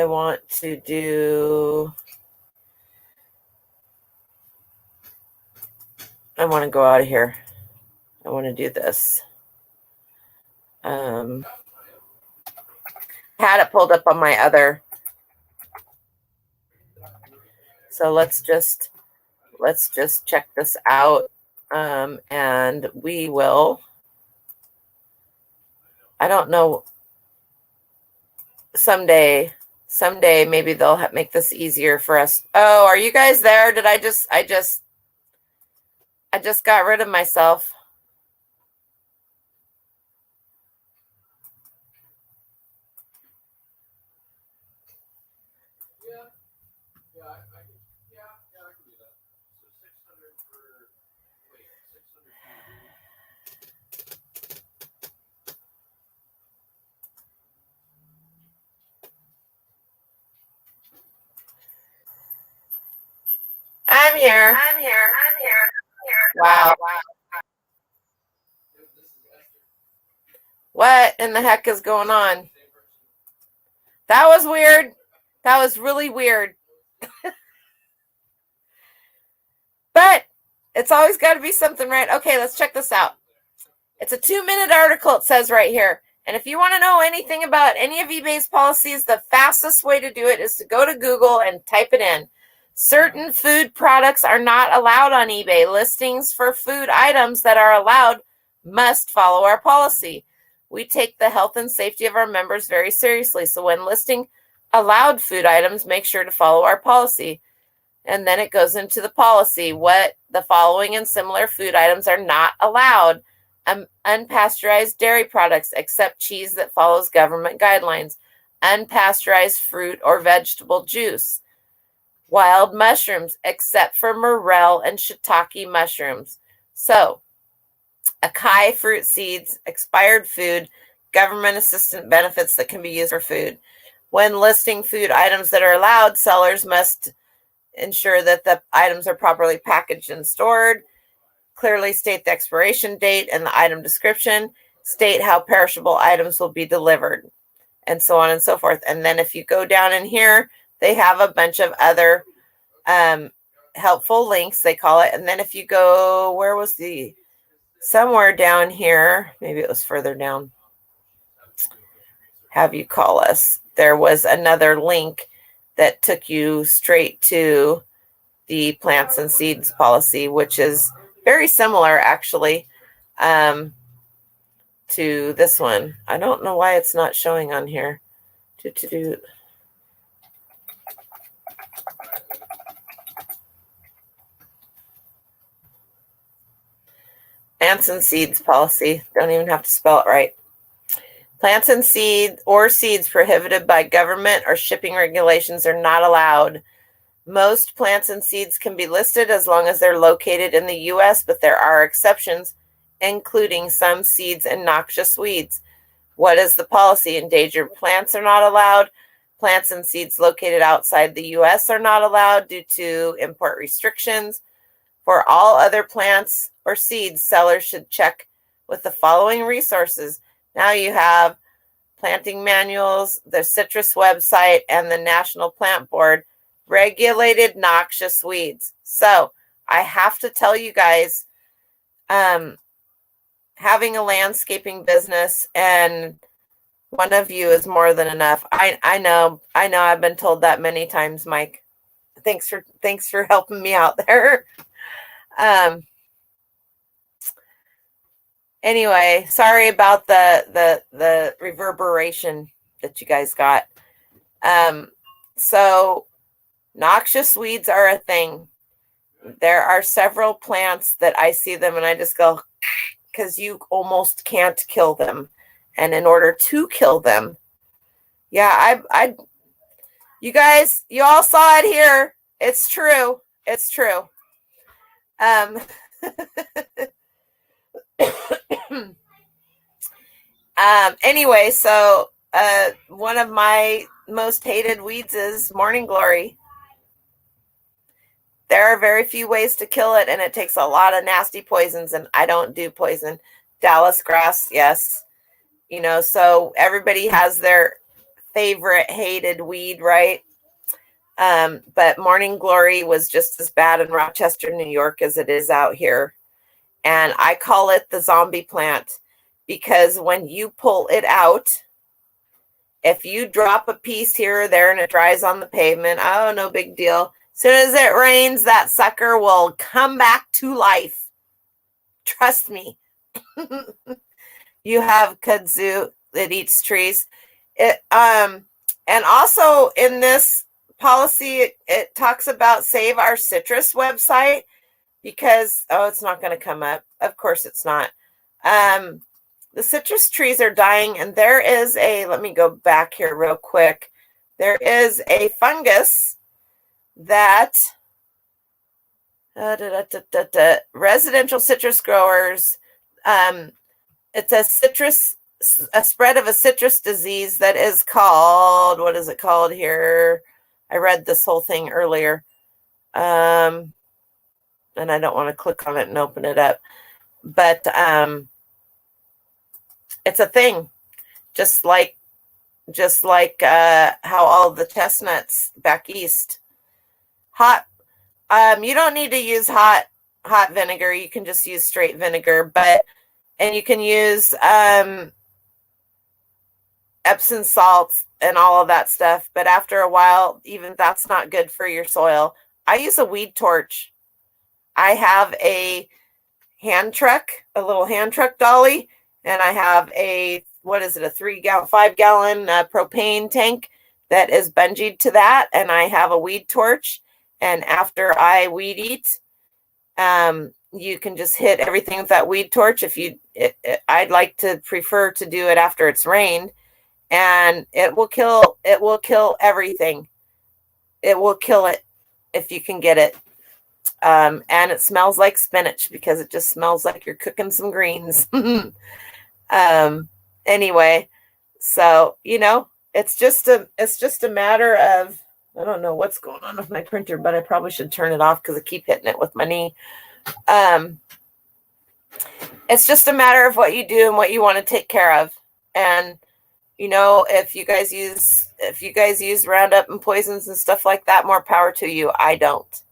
want to go out of here. I want to do this. Had it pulled up on my other. So let's just check this out. And we will, I don't know, someday maybe they'll make this easier for us. Oh, are you guys there? Did I just got rid of myself. I'm here. Wow. What in the heck is going on? That was weird. That was really weird. But it's always got to be something, right? Okay, let's check this out. It's a 2-minute article, it says right here. And if you want to know anything about any of eBay's policies, the fastest way to do it is to go to Google and type it in. Certain food products are not allowed on eBay. Listings for food items that are allowed must follow our policy. We take the health and safety of our members very seriously. So when listing allowed food items, make sure to follow our policy. And then it goes into the policy. What the following and similar food items are not allowed. Unpasteurized dairy products, except cheese that follows government guidelines. Unpasteurized fruit or vegetable juice. Wild mushrooms, except for morel and shiitake mushrooms. So, acai fruit seeds, expired food, government assistance benefits that can be used for food. When listing food items that are allowed, sellers must ensure that the items are properly packaged and stored. Clearly state the expiration date and the item description. State how perishable items will be delivered, and so on and so forth. And then if you go down in here, they have a bunch of other helpful links, they call it. And then if you go, where was the, somewhere down here, maybe it was further down, have you call us. There was another link that took you straight to the plants and seeds policy, which is very similar actually to this one. I don't know why it's not showing on here. Plants and seeds policy. Don't even have to spell it right. Plants and seeds or seeds prohibited by government or shipping regulations are not allowed. Most plants and seeds can be listed as long as they're located in the U.S., but there are exceptions, including some seeds and noxious weeds. What is the policy? Endangered plants are not allowed. Plants and seeds located outside the U.S. are not allowed due to import restrictions. For all other plants or seeds, sellers should check with the following resources. Now you have planting manuals, the citrus website, and the National Plant Board. Regulated noxious weeds. So I have to tell you guys, having a landscaping business and one of you is more than enough. I know. I've been told that many times, Mike. Thanks for helping me out there. Anyway, sorry about the reverberation that you guys got. So noxious weeds are a thing. There are several plants that I see them and I just go, because you almost can't kill them. And in order to kill them, yeah, you guys, you all saw it here. It's true. It's true. Anyway, so one of my most hated weeds is morning glory. There are very few ways to kill it, and it takes a lot of nasty poisons, and I don't do poison. Dallas grass, yes. You know, so everybody has their favorite hated weed, right? But morning glory was just as bad in Rochester, New York as it is out here. And I call it the zombie plant because when you pull it out, if you drop a piece here or there and it dries on the pavement, oh, no big deal. As soon as it rains, that sucker will come back to life. Trust me. You have kudzu that eats trees. And also in this policy, it talks about Save Our Citrus website because, it's not going to come up. Of course it's not. The citrus trees are dying, and there is let me go back here real quick. There is a fungus that residential citrus growers, it's a spread of a citrus disease that is called, what is it called here? I read this whole thing earlier. And I don't want to click on it and open it up. But it's a thing. Just like how all the chestnuts back east. You don't need to use hot vinegar. You can just use straight vinegar, and you can use Epsom salts and all of that stuff. But after a while, even that's not good for your soil. I use a weed torch. I have a little hand truck dolly, and I have a 5-gallon propane tank that is bungeed to that, and I have a weed torch. And after I weed eat, you can just hit everything with that weed torch. I'd like to prefer to do it after it's rained, and it will kill everything. It will kill it if you can get it. And it smells like spinach because it just smells like you're cooking some greens. Anyway, so, it's just a matter of, I don't know what's going on with my printer, but I probably should turn it off because I keep hitting it with my knee. It's just a matter of what you do and what you want to take care of. And, if you guys use Roundup and poisons and stuff like that, more power to you. I don't.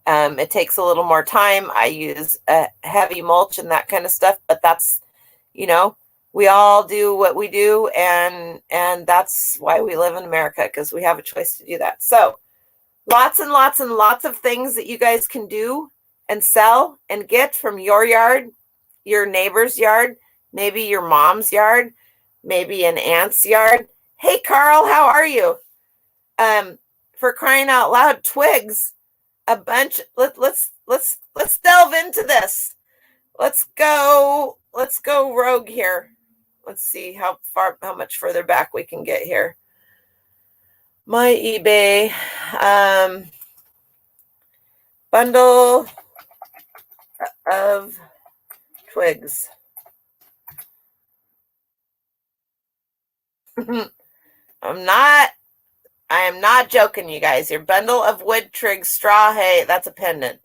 It takes a little more time. I use a heavy mulch and that kind of stuff, but that's, we all do what we do, and that's why we live in America, because we have a choice to do that. So lots and lots and lots of things that you guys can do and sell and get from your yard, your neighbor's yard, maybe your mom's yard, maybe an aunt's yard. Hey, Carl, how are you? For crying out loud, twigs, a bunch. Let's delve into this. Let's go rogue here. Let's see how much further back we can get here. My eBay bundle of twigs. I am not joking, you guys. Your bundle of wood twigs, straw hay, that's a pendant.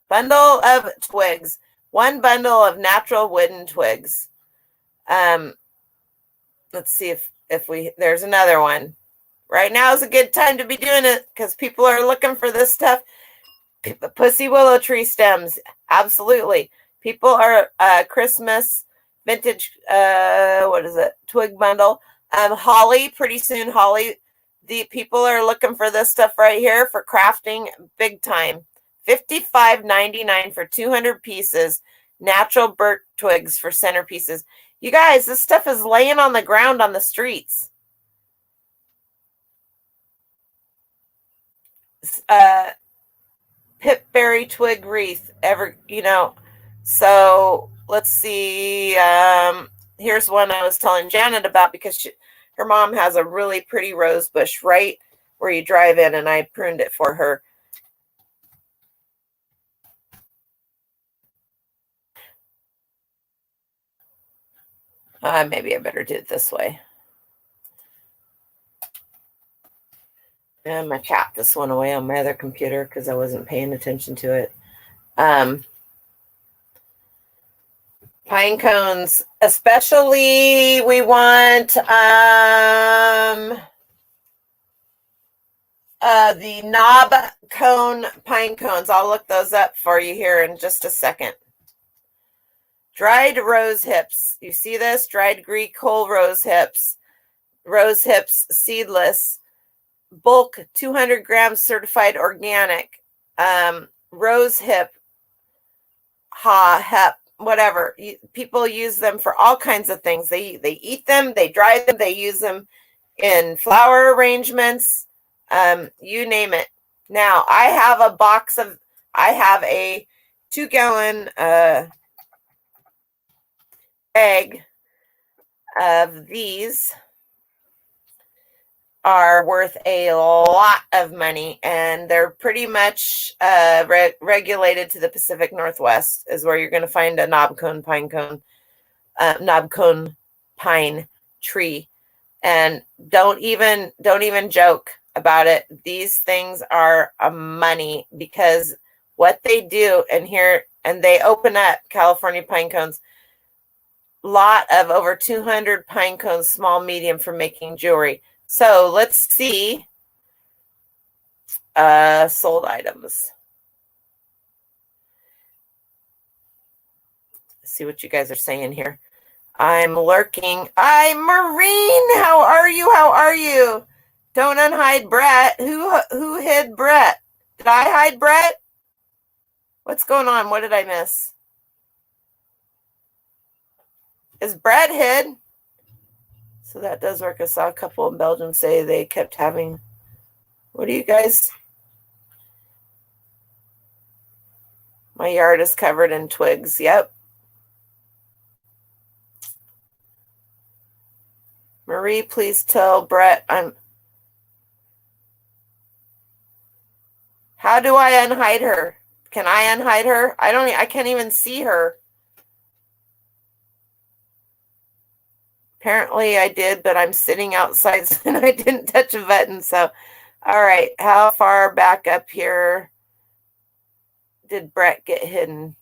Bundle of twigs. One bundle of natural wooden twigs. Let's see if there's another one. Right now is a good time to be doing it because people are looking for this stuff. Pussy willow tree stems. Absolutely. People are Christmas vintage, twig bundle. Holly, pretty soon, holly. The people are looking for this stuff right here for crafting big time. $55.99 for 200 pieces. Natural birch twigs for centerpieces. You guys, this stuff is laying on the ground on the streets. Pipberry twig wreath. So let's see. Here's one I was telling Janet about because her mom has a really pretty rose bush right where you drive in, and I pruned it for her. Maybe I better do it this way. And I tapped this one away on my other computer because I wasn't paying attention to it. Pine cones, especially we want the knob cone pine cones. I'll look those up for you here in just a second. Dried rose hips. You see this? Dried Greek whole rose hips seedless, bulk 200 grams certified organic, rose hep, whatever. People use them for all kinds of things. They eat them, they dry them, they use them in flower arrangements, you name it. Now, I have a 2-gallon bag of these. Are worth a lot of money, and they're pretty much regulated to the Pacific Northwest is where you're going to find a knobcone pine tree. And don't even joke about it. These things are money, because what they do and they open up California pine cones, lot of over 200 pine cones, small, medium, for making jewelry. So let's see sold items. Let's see what you guys are saying here. I'm lurking. I'm Maureen. How are you? How are you? Don't unhide Brett. Who hid Brett? Did I hide Brett? What's going on? What did I miss? Is Brett hid? So that does work. I saw a couple in Belgium say they kept having. What are you guys? My yard is covered in twigs. Yep. Marie, please tell Brett How do I unhide her? Can I unhide her? I can't even see her. Apparently I did, but I'm sitting outside and I didn't touch a button. So, all right. How far back up here did Brett get hidden?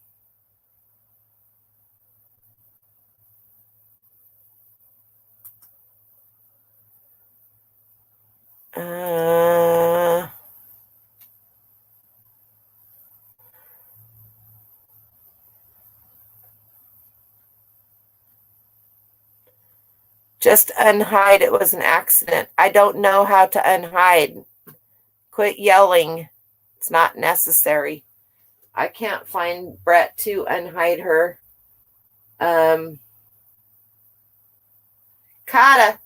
Just unhide. It was an accident. I don't know how to unhide. Quit yelling. It's not necessary. I can't find Brett to unhide her. Kata.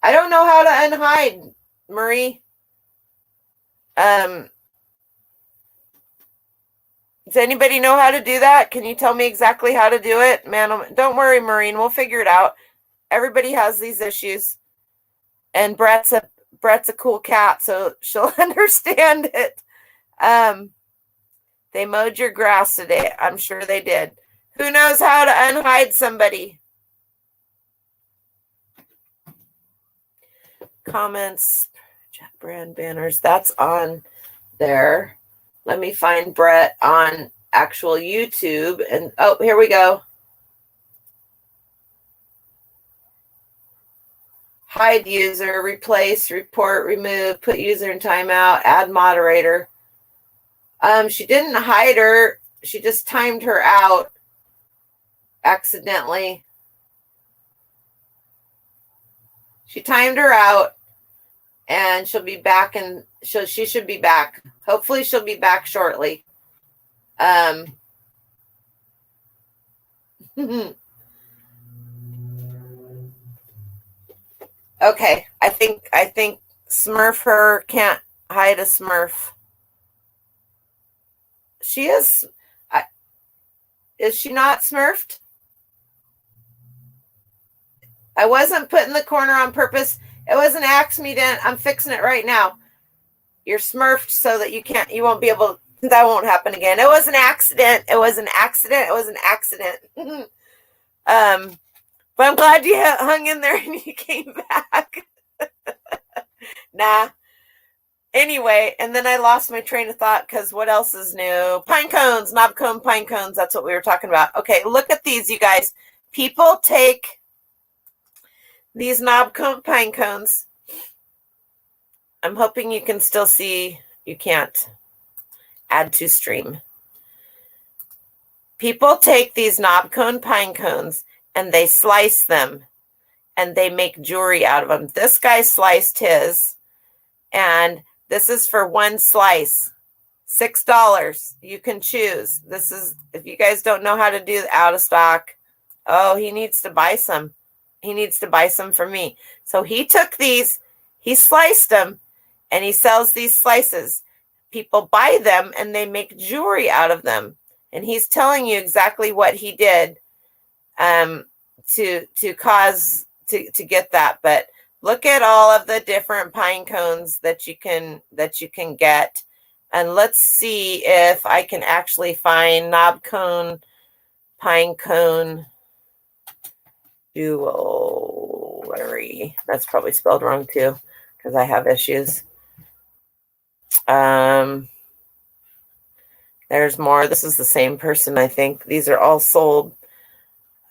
I don't know how to unhide, Marie. Does anybody know how to do that? Can you tell me exactly how to do it? Man, don't worry, Maureen. We'll figure it out. Everybody has these issues. And Brett's a cool cat, so she'll understand it. They mowed your grass today. I'm sure they did. Who knows how to unhide somebody? Comments, chat brand banners. That's on there. Let me find Brett on actual YouTube. And oh, here we go. Hide user, replace, report, remove, put user in timeout, add moderator. She didn't hide her. She just timed her out accidentally. She timed her out, and she'll be back, and she should be back. Hopefully she'll be back shortly. Okay, I think Smurf her can't hide a Smurf. She is. Is she not Smurfed? I wasn't put in the corner on purpose. It was an accident. I'm fixing it right now. You're Smurfed so that you won't be able. That won't happen again. It was an accident. It was an accident. It was an accident. But I'm glad you hung in there and you came back. Nah. Anyway, and then I lost my train of thought because what else is new? Pine cones, knob cone, pine cones. That's what we were talking about. Okay, look at these, you guys. People take These knob pine cones. I'm hoping you can still see. You can't. Add to stream. People take these knob cone pine cones and they slice them and they make jewelry out of them. This guy sliced his, and this is for one slice. $6. You can choose. This is, if you guys don't know how to do out of stock, oh, he needs to buy some. He needs to buy some for me. So he took these, he sliced them, and he sells these slices. People buy them and they make jewelry out of them. And he's telling you exactly what he did to get that. But look at all of the different pine cones that you can get. And let's see if I can actually find knob cone, pine cone jewelry. That's probably spelled wrong too, because I have issues. There's more. This is the same person, I think. These are all sold.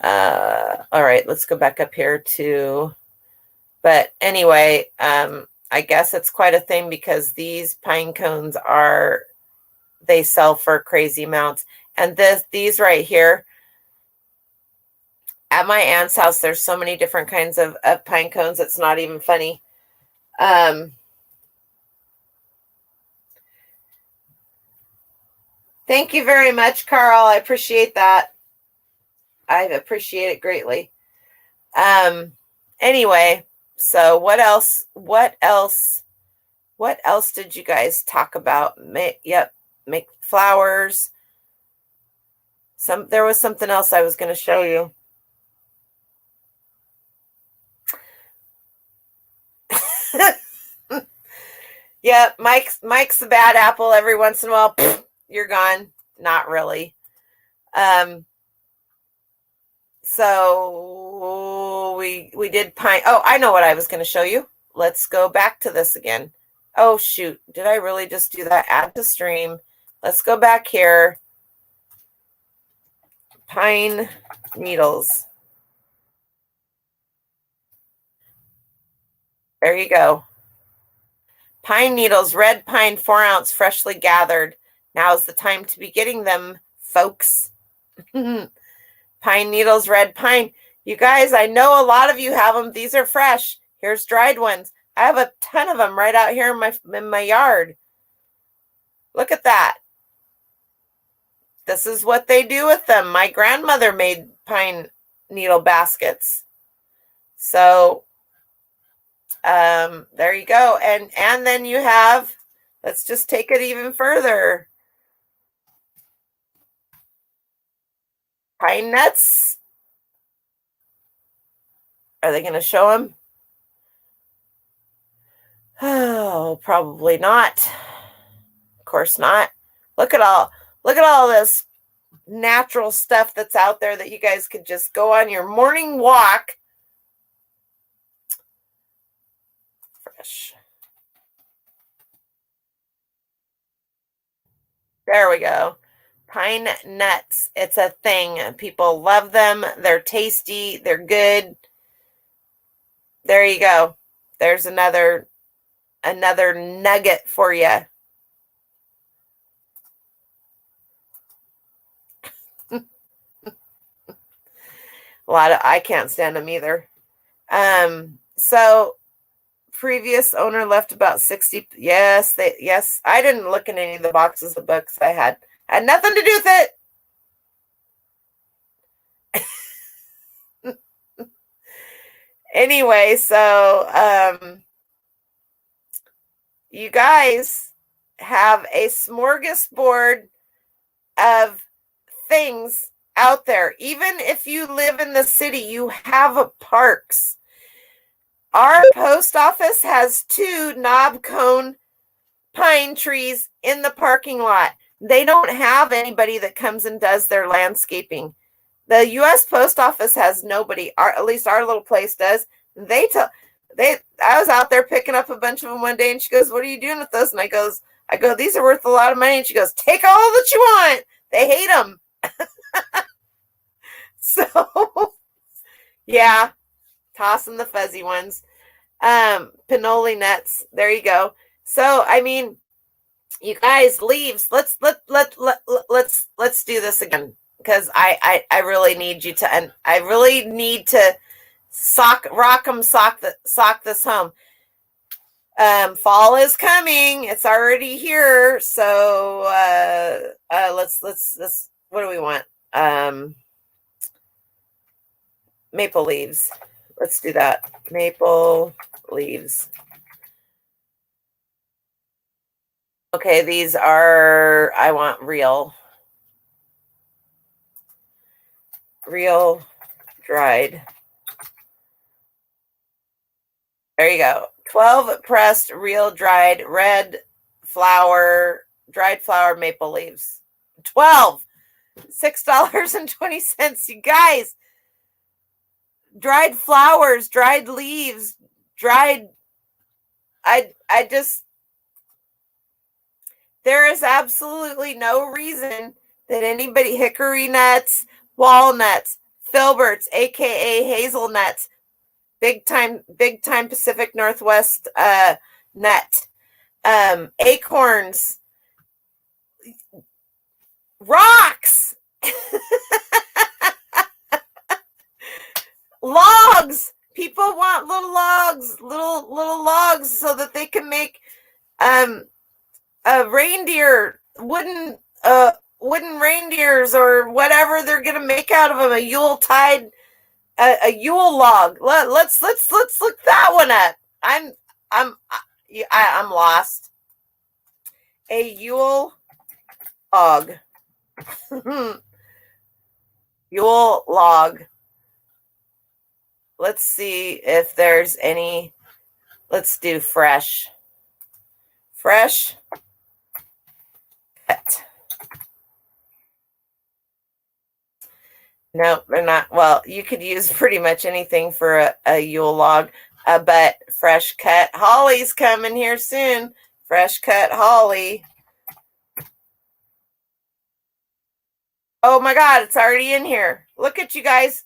All right, let's go back up here to, but anyway, I guess it's quite a thing because these pine cones they sell for crazy amounts. And these right here, at my aunt's house, there's so many different kinds of pine cones. It's not even funny. Thank you very much, Carl. I appreciate that. I appreciate it greatly. Anyway, so what else did you guys talk about? Make flowers. There was something else I was going to show you. Yeah, Mike's the bad apple. Every once in a while, you're gone. Not really. So we did pine. Oh, I know what I was going to show you. Let's go back to this again. Oh, shoot. Did I really just do that? Add to stream. Let's go back here. Pine needles. There you go. Pine needles, red pine, 4 ounce, freshly gathered. Now's the time to be getting them, folks. Pine needles, red pine. You guys, I know a lot of you have them. These are fresh. Here's dried ones. I have a ton of them right out here in my yard. Look at that. This is what they do with them. My grandmother made pine needle baskets. So there you go. And then you have, let's just take it even further. Pine nuts. Are they going to show them? Oh, probably not. Of course not. Look at all this natural stuff that's out there that you guys could just go on your morning walk. Fresh. There we go. Pine nuts. It's a thing. People love them. They're tasty. They're good. There you go. There's another nugget for you. I can't stand them either. So previous owner left about 60. Yes. I didn't look in any of the boxes of books I had. Had nothing to do with it. Anyway, so you guys have a smorgasbord of things out there. Even if you live in the city, you have parks. Our post office has 2 knob cone pine trees in the parking lot. They don't have anybody that comes and does their landscaping. The U.S. Post Office has nobody. At least our little place does. I was out there picking up a bunch of them one day, and she goes, "What are you doing with those?" And I go, "These are worth a lot of money." And she goes, "Take all that you want." They hate them. So, yeah, Tossing the fuzzy ones. Pinoli nuts. There you go. So, I mean, you guys, leaves. Let's do this again, because I really need you to, and I really need to sock this home. Fall is coming. It's already here. So let's what do we want? Maple leaves. Let's do that. Maple leaves. Okay, these are, I want real dried. There you go. 12 pressed real dried dried flower maple leaves. 12. $6.20. You guys, dried flowers, dried leaves, dried, there is absolutely no reason that anybody, hickory nuts, walnuts, filberts, aka hazelnuts, big time Pacific Northwest nut, acorns, rocks, logs. People want little logs so that they can make a reindeer, wooden reindeers, or whatever they're gonna make out of them. A Yuletide, a Yule log. Let's look that one up. I'm lost. A Yule log. Yule log. Let's see if there's any. Let's do fresh cut. No, they're not. Well, you could use pretty much anything for a Yule log, but fresh cut holly's coming here soon. Fresh cut holly. Oh my God, it's already in here. Look at you guys.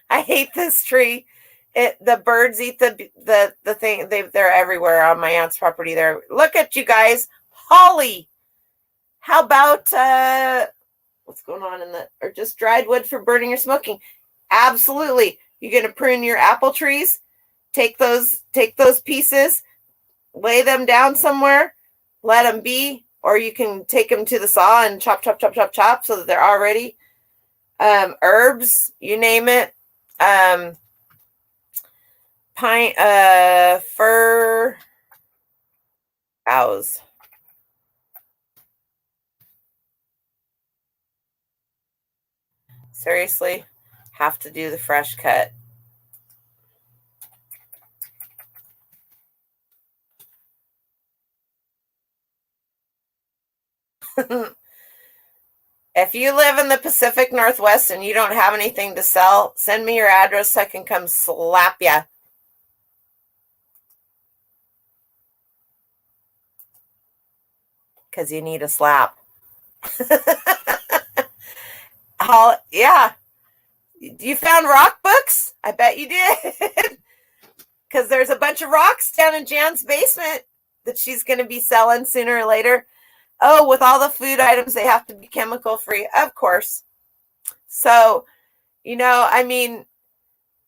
I hate this tree. The birds eat the thing. They're everywhere on my aunt's property there. Look at you guys. Holly. How about what's going on or just dried wood for burning or smoking? Absolutely. You're going to prune your apple trees. Take those pieces, lay them down somewhere, let them be, or you can take them to the saw and chop so that they're already herbs, you name it. Pine, fir boughs. Seriously, have to do the fresh cut. If you live in the Pacific Northwest and you don't have anything to sell, send me your address so I can come slap you. Because you need a slap. Yeah. You found rock books? I bet you did. Because there's a bunch of rocks down in Jan's basement that she's going to be selling sooner or later. Oh, with all the food items, they have to be chemical free, of course. So, I mean,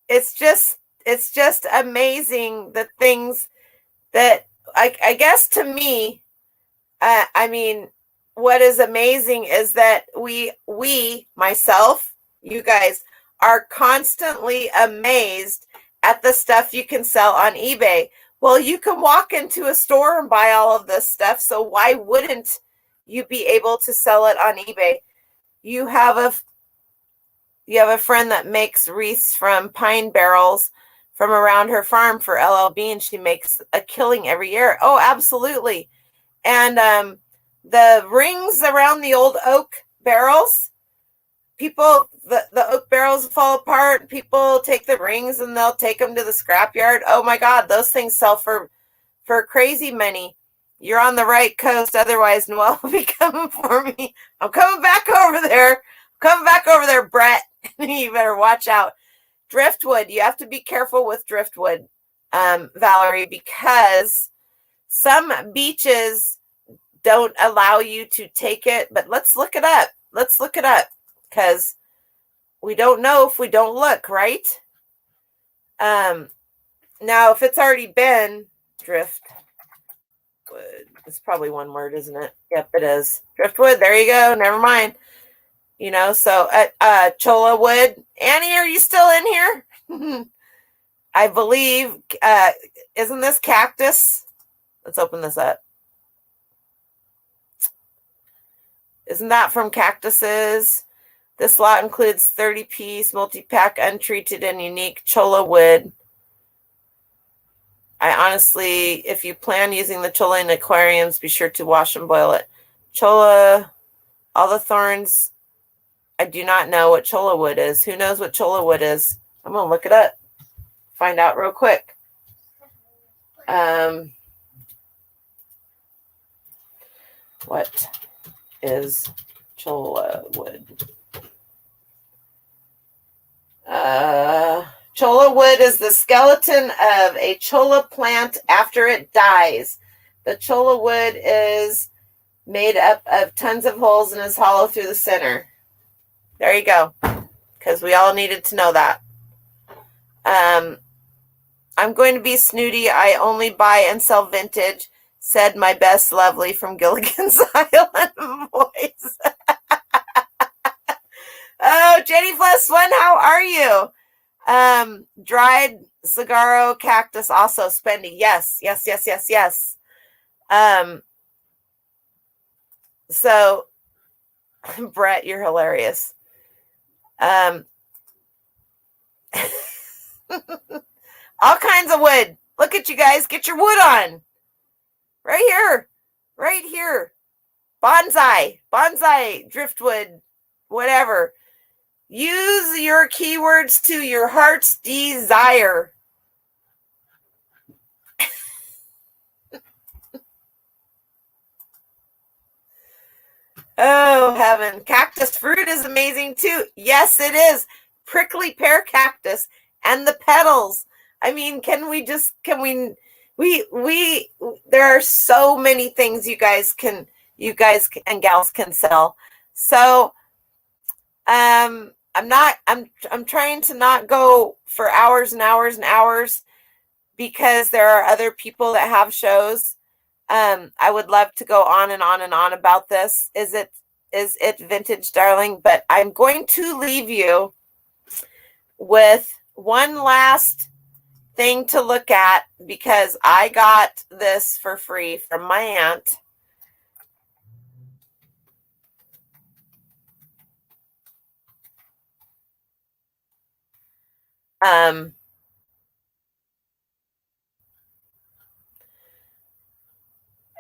it's just amazing the things that I guess to me, I mean, what is amazing is that myself, you guys, are constantly amazed at the stuff you can sell on eBay. Well, you can walk into a store and buy all of this stuff, so why wouldn't you be able to sell it on eBay? You have a friend that makes wreaths from pine barrels from around her farm for LLB, and she makes a killing every year. Oh, absolutely. And the rings around the old oak barrels, the oak barrels fall apart. People take the rings and they'll take them to the scrapyard. Oh my God, those things sell for crazy money. You're on the right coast. Otherwise, Noelle will be coming for me. I'm coming back over there. Brett. You better watch out. driftwood. You have to be careful with driftwood, Valerie, because some beaches don't allow you to take it, but let's look it up. Let's look it up because we don't know if we don't look, right? Now, if it's already been driftwood, it's probably one word, isn't it? Yep, it is. Driftwood. There you go. Never mind. You know, so Chola wood. Annie, are you still in here? I believe, isn't this cactus? Let's open this up. Isn't that from Cactuses? This lot includes 30-piece, multi-pack, untreated, and unique Chola wood. I honestly, if you plan using the Chola in aquariums, be sure to wash and boil it. Chola, all the thorns. I do not know what Chola wood is. Who knows what Chola wood is? I'm going to look it up. Find out real quick. What is Chola wood? Chola wood is the skeleton of a chola plant after it dies. The chola wood is made up of tons of holes and is hollow through the center. There you go, because we all needed to know that. I'm going to be snooty. I only buy and sell vintage, said my best lovely from Gilligan's Island voice. Oh, Jenny Plus One, how are you? Dried saguaro cactus, also spendy. Yes. So, Brett, you're hilarious. All kinds of wood. Look at you guys. Get your wood on. Right here. Bonsai, driftwood, whatever. Use your keywords to your heart's desire. Oh, heaven. Cactus fruit is amazing too. Yes, it is. Prickly pear cactus and the petals. I mean, there are so many things you guys and gals can sell. So, I'm trying to not go for hours and hours and hours because there are other people that have shows. I would love to go on and on and on about this. Is it vintage, darling? But I'm going to leave you with one last thing to look at because I got this for free from my aunt. I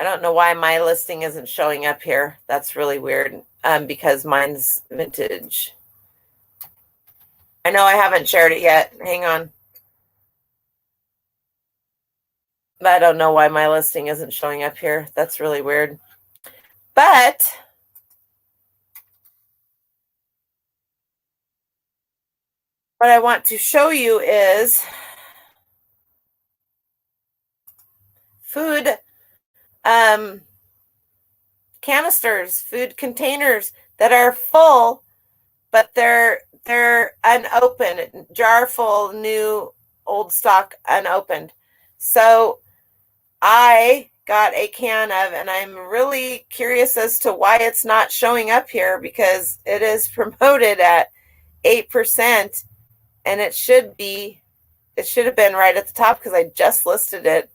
don't know why my listing isn't showing up here. That's really weird. Because mine's vintage. I know I haven't shared it yet. Hang on. But I don't know why my listing isn't showing up here. That's really weird. But what I want to show you is food canisters, food containers that are full, but they're unopened, jar full, new, old stock, unopened. So I got a can of, and I'm really curious as to why it's not showing up here because it is promoted at 8%, and it should have been right at the top because I just listed it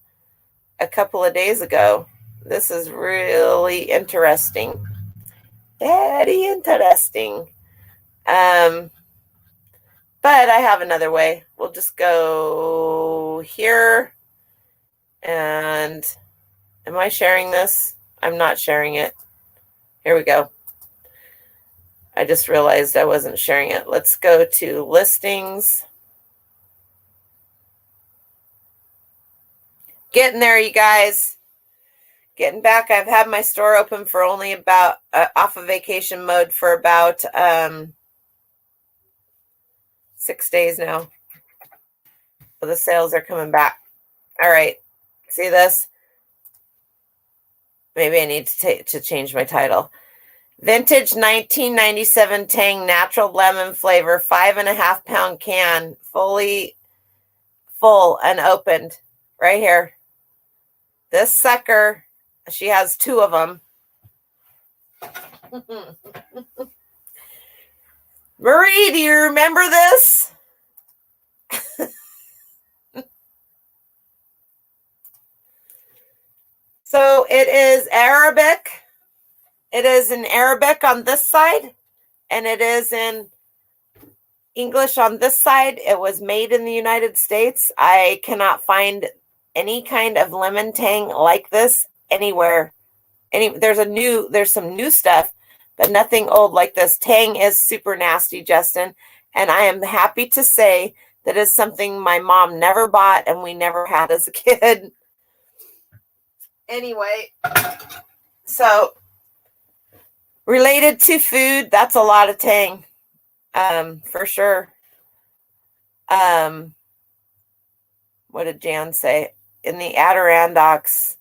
a couple of days ago. This is really interesting. Very interesting. But I have another way. We'll just go here. And am I sharing this? I'm not sharing it. Here we go. I just realized I wasn't sharing it. Let's go to listings. Getting there, you guys. Getting back. I've had my store open for only about off of vacation mode for about 6 days now. the sales are coming back. All right. See this? Maybe I need to change my title. Vintage 1997 Tang Natural Lemon Flavor 5.5 pound can, fully full and opened. Right here. This sucker, she has 2 of them. Marie, do you remember this? So it is Arabic. It is in Arabic on this side, and it is in English on this side. It was made in the United States. I cannot find any kind of lemon tang like this anywhere. There's some new stuff, but nothing old like this. Tang is super nasty, Justin, and I am happy to say that is something my mom never bought and we never had as a kid. Anyway, so related to food, that's a lot of tang, for sure. What did Jan say? In the Adirondacks.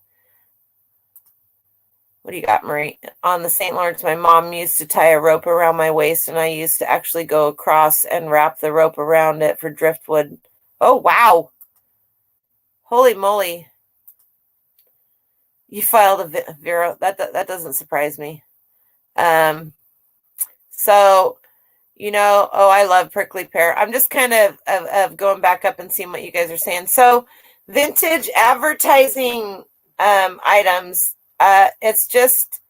What do you got, Marie? On the St. Lawrence, my mom used to tie a rope around my waist, and I used to actually go across and wrap the rope around it for driftwood. Oh, wow. Holy moly. You filed a Vero. That doesn't surprise me. So, oh, I love prickly pear. I'm just kind of going back up and seeing what you guys are saying. So, vintage advertising items. It's just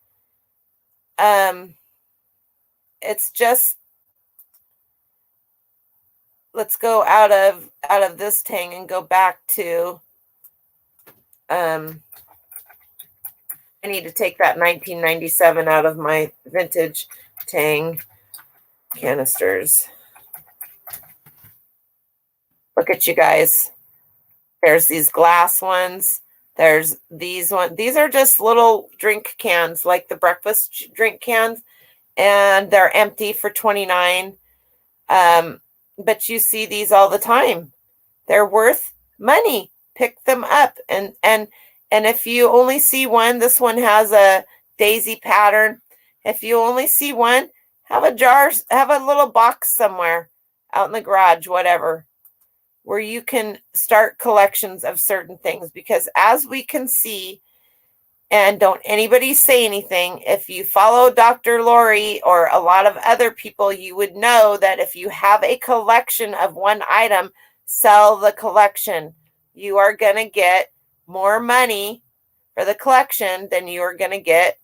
let's go out of this tang and go back to I need to take that 1997 out of my vintage tang canisters. Look at you guys. There's these glass ones. There's these ones. These are just little drink cans, like the breakfast drink cans, and they're empty for $29. But you see these all the time. They're worth money. Pick them up. And if you only see one, this one has a daisy pattern. If you only see one, have a little box somewhere out in the garage, whatever, where you can start collections of certain things. Because as we can see, and don't anybody say anything, if you follow Dr. Lori or a lot of other people, you would know that if you have a collection of one item, sell the collection. You are going to get more money for the collection than you are going to get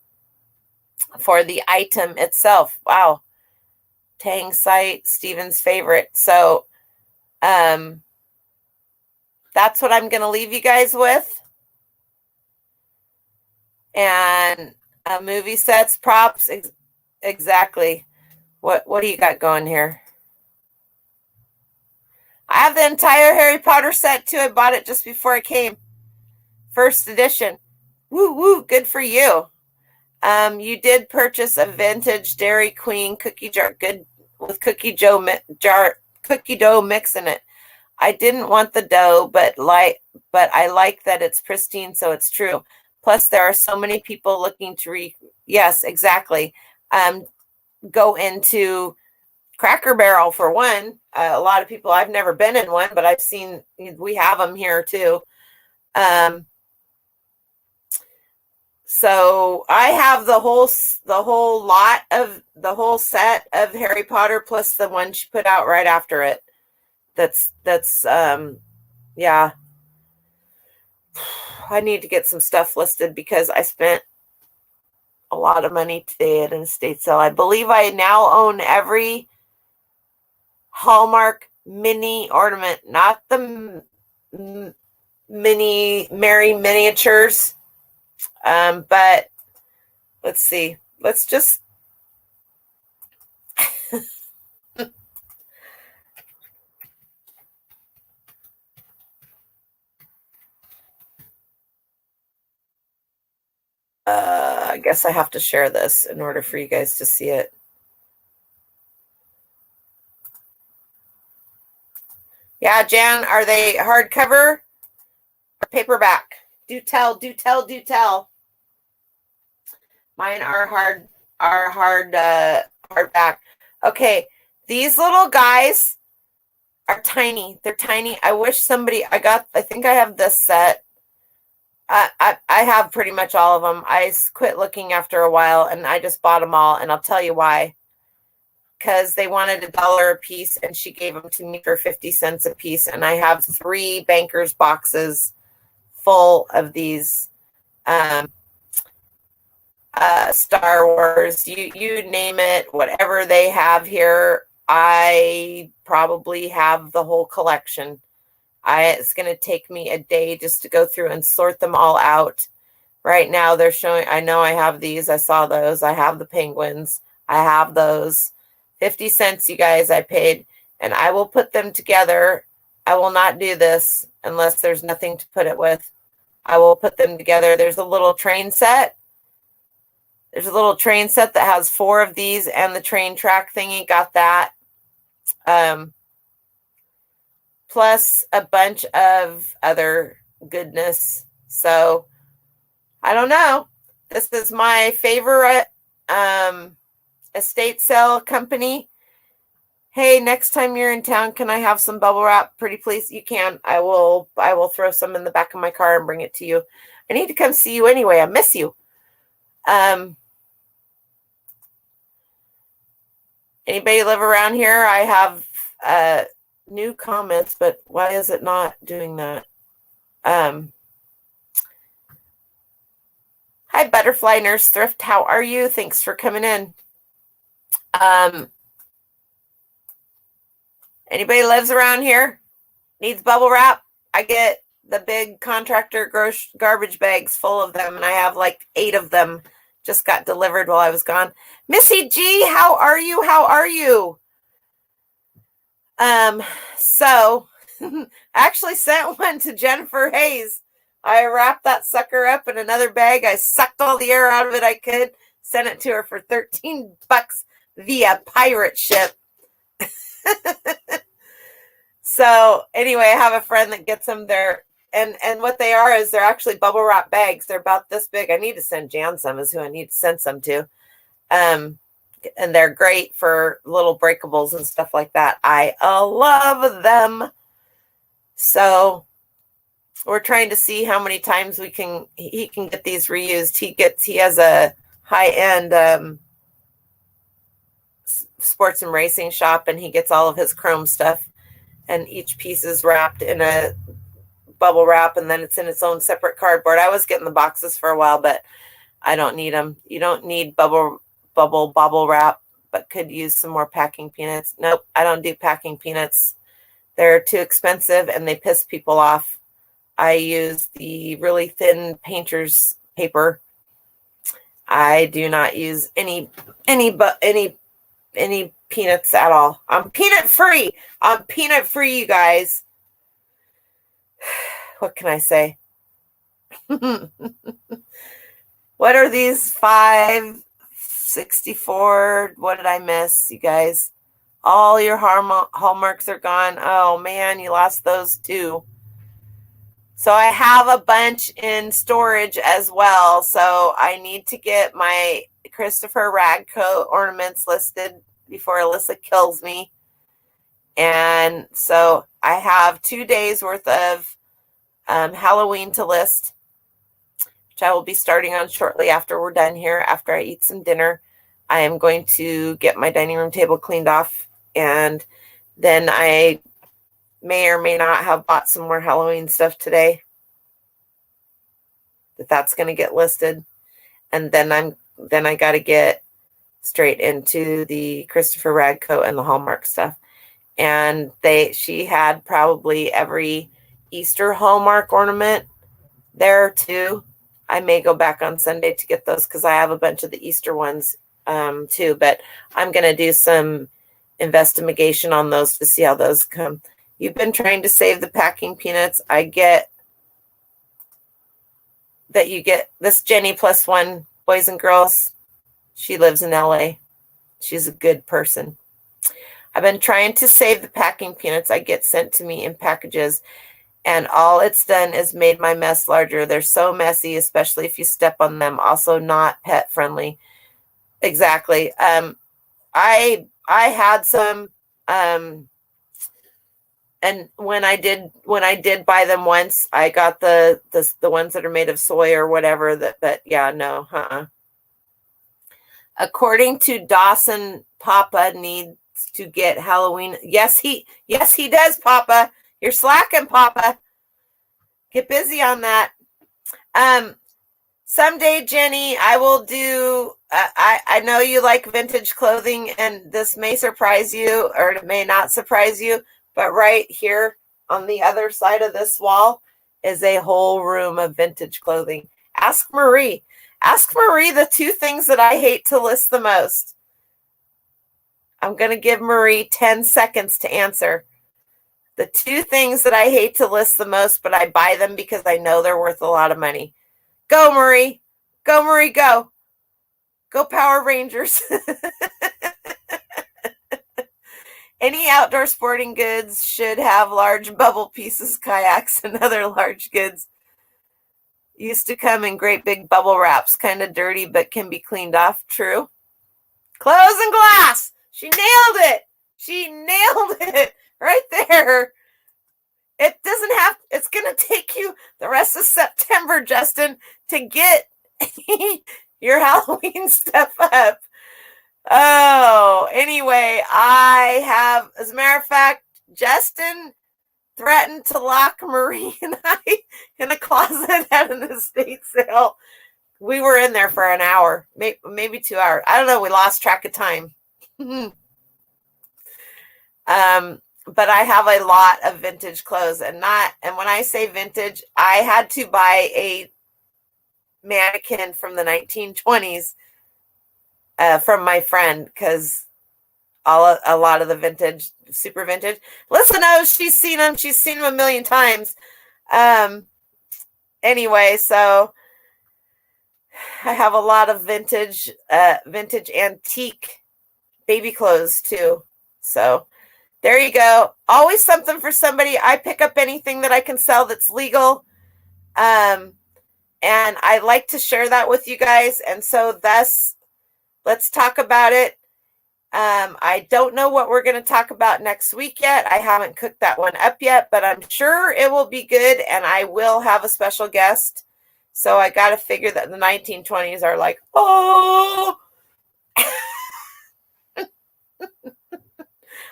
for the item itself. Wow. Tang site, Steven's favorite. So that's what I'm going to leave you guys with. And movie sets, props, exactly. What do you got going here? I have the entire Harry Potter set too. I bought it just before I came. First edition. Woo woo, good for you. You did purchase a vintage Dairy Queen cookie jar, good with cookie dough mix in it. I didn't want the dough, but I like that it's pristine, so it's true. Plus, there are so many people looking to yes, exactly. Go into Cracker Barrel for one. A lot of people, I've never been in one, but I've seen, we have them here too. So I have the whole set of Harry Potter plus the one she put out right after it. That's yeah. I need to get some stuff listed because I spent a lot of money today at an estate sale. I believe I now own every Hallmark mini ornament, not the mini Mary miniatures. But let's see. Let's just I guess I have to share this in order for you guys to see it. Yeah, Yeah, Jan, are they hardcover or paperback? Do tell, do tell, do tell. Mine are hardback. Okay, these little guys are tiny. They're tiny. I wish somebody, I think I have this set. I have pretty much all of them. I quit looking after a while and I just bought them all, and I'll tell you why. Because they wanted $1 a piece and she gave them to me for 50 cents a piece, and I have 3 Bankers boxes full of these Star Wars, you name it, whatever they have here, I probably have the whole collection. It's going to take me a day just to go through and sort them all out. Right now they're showing, I know I have these, I saw those, I have the penguins, I have those. 50 cents, you guys, I paid, and I will put them together. I will not do this unless there's nothing to put it with. I will put them together. There's a little train set. There's a little train set that has 4 of these and the train track thingy. Got that. Plus a bunch of other goodness. So, I don't know. This is my favorite estate sale company. Hey, next time you're in town, can I have some bubble wrap, pretty please? You can. I will throw some in the back of my car and bring it to you. I need to come see you anyway. I miss you. Anybody live around here? I have new comments, but why is it not doing that? Hi, Butterfly Nurse Thrift. How are you? Thanks for coming in. Anybody lives around here? Needs bubble wrap? I get the big contractor garbage bags full of them, and I have like 8 of them. Just got delivered while I was gone. Missy G, how are you? How are you? So I actually sent one to Jennifer Hayes. I wrapped that sucker up in another bag. I sucked all the air out of it I could, sent it to her for $13 via pirate ship. So anyway, I have a friend that gets them there, and what they are is they're actually bubble wrap bags. They're about this big. I need to send Jan some, is who I need to send some to. And they're great for little breakables and stuff like that. I love them. So we're trying to see how many times he can get these reused. He has a high-end sports and racing shop, and he gets all of his chrome stuff, and each piece is wrapped in a bubble wrap, and then it's in its own separate cardboard. I was getting the boxes for a while, but I don't need them. You don't need bubble wrap, but could use some more packing peanuts. Nope, I don't do packing peanuts. They're too expensive and they piss people off. I use the really thin painter's paper. I do not use any peanuts at all. I'm peanut free. I'm peanut free, you guys. What can I say? What are these? 564. What did I miss, you guys? All your hallmarks are gone. Oh man, you lost those too. So I have a bunch in storage as well. So I need to get my Christopher Ragcoat ornaments listed before Alyssa kills me. And so I have 2 days worth of Halloween to list, which I will be starting on shortly after we're done here. After I eat some dinner, I am going to get my dining room table cleaned off, and then I may or may not have bought some more Halloween stuff today that's going to get listed. And then I got to get straight into the Christopher Ragcoat and the Hallmark stuff. And she had probably every Easter Hallmark ornament there too. I may go back on Sunday to get those because I have a bunch of the Easter ones too. But I'm going to do some investigation on those to see how those come. You've been trying to save the packing peanuts. I get that you get this Jenny +1, boys and girls. She lives in LA. She's a good person. I've been trying to save the packing peanuts I get sent to me in packages, and all it's done is made my mess larger. They're so messy, especially if you step on them. Also not pet friendly. Exactly. I had some, and when I did buy them once, I got the ones that are made of soy or whatever. But yeah, no. According to Dawson, Papa needs to get Halloween. Yes, he does, Papa. You're slacking, Papa. Get busy on that. Someday, Jenny, I will do. I know you like vintage clothing, and this may surprise you, or it may not surprise you. But right here on the other side of this wall is a whole room of vintage clothing. Ask Marie. Ask Marie the 2 things that I hate to list the most. I'm going to give Marie 10 seconds to answer. The 2 things that I hate to list the most, but I buy them because I know they're worth a lot of money. Go, Marie. Go, Marie, go. Go, Power Rangers. Any outdoor sporting goods should have large bubble pieces, kayaks, and other large goods. Used to come in great big bubble wraps, kind of dirty, but can be cleaned off. True. Clothes and glass. She nailed it. She nailed it right there. It doesn't have, it's going to take you the rest of September, Justin, to get your Halloween stuff up. Oh, anyway, I have, as a matter of fact, Justin threatened to lock Marie and I in a closet at an estate sale. We were in there for an hour, maybe 2 hours. I don't know. We lost track of time. But I have a lot of vintage clothes, and when I say vintage, I had to buy a mannequin from the 1920s from my friend, because a lot of the vintage, super vintage. Listen, she's seen them. She's seen them a million times. Anyway, so I have a lot of vintage antique baby clothes too. So there you go. Always something for somebody. I pick up anything that I can sell that's legal. And I like to share that with you guys. And so thus, let's talk about it. I don't know what we're going to talk about next week yet. I haven't cooked that one up yet, but I'm sure it will be good, and I will have a special guest. So I got to figure that the 1920s are like, oh.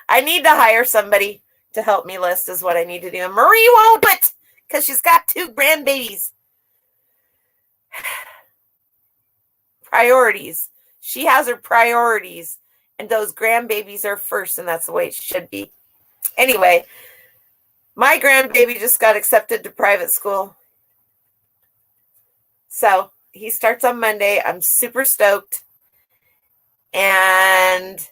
I need to hire somebody to help me list is what I need to do. And Marie won't do it because she's got 2 grandbabies. Priorities. She has her priorities. And those grandbabies are first, and that's the way it should be. Anyway, my grandbaby just got accepted to private school. So he starts on Monday. I'm super stoked. And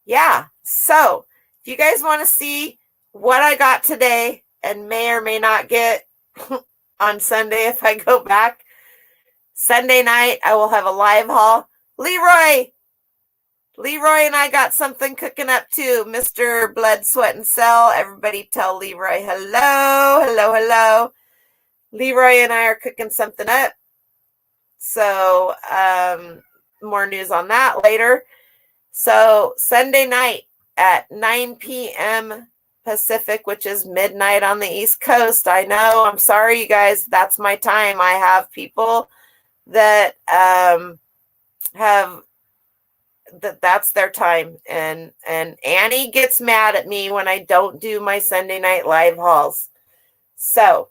yeah, so if you guys want to see what I got today and may or may not get on Sunday if I go back, Sunday night I will have a live haul. Leroy and I got something cooking up too. Mr. Blood, Sweat, and Cell. Everybody tell Leroy hello, hello, hello. Leroy and I are cooking something up. So more news on that later. So Sunday night at 9 p.m. Pacific, which is midnight on the East Coast. I know. I'm sorry, you guys. That's my time. I have people that that's their time, and Annie gets mad at me when I don't do my Sunday night live hauls. So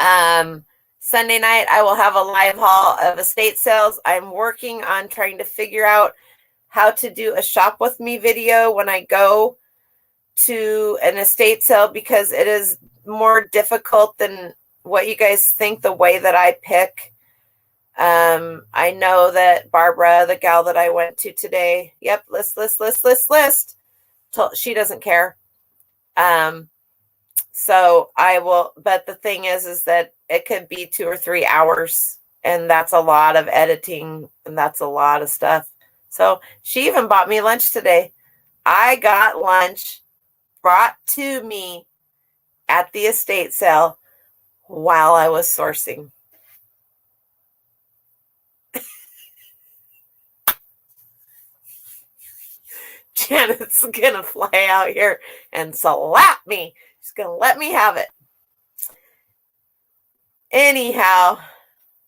Sunday night I will have a live haul of estate sales. I'm working on trying to figure out how to do a shop with me video when I go to an estate sale, because it is more difficult than what you guys think the way that I pick. I know that Barbara, the gal that I went to today, yep, list. She doesn't care. So I will, but the thing is that it could be 2 or 3 hours, and that's a lot of editing, and that's a lot of stuff. So she even bought me lunch today. I got lunch brought to me at the estate sale while I was sourcing. Janet's going to fly out here and slap me. She's going to let me have it. Anyhow,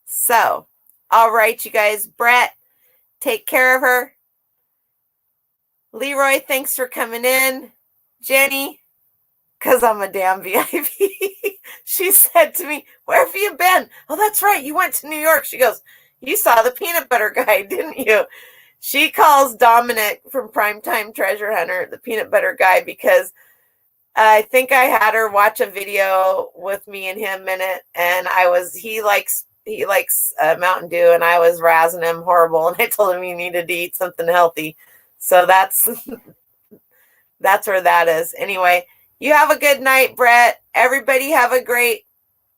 so, all right, you guys. Brett, take care of her. Leroy, thanks for coming in. Jenny, because I'm a damn VIP, she said to me, where have you been? Oh, that's right. You went to New York. She goes, you saw the peanut butter guy, didn't you? She calls Dominic from Primetime Treasure Hunter the peanut butter guy because I think I had her watch a video with me and him in it, and he likes Mountain Dew, and I was razzing him horrible, and I told him he needed to eat something healthy. So that's where that is. Anyway, you have a good night, Brett. Everybody have a great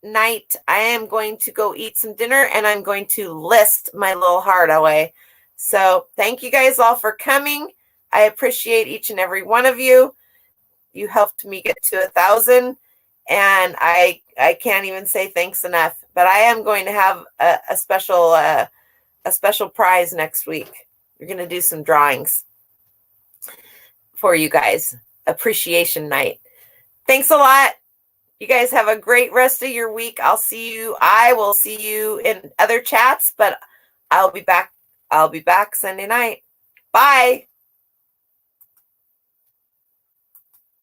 night. I am going to go eat some dinner, and I'm going to list my little heart away. So thank you guys all for coming. I appreciate each and every one of you. You helped me get to 1,000, and I can't even say thanks enough. But I am going to have a special prize next week. We're going to do some drawings for you guys. Appreciation night. Thanks a lot. You guys have a great rest of your week. I will see you in other chats, but I'll be back Sunday night. Bye.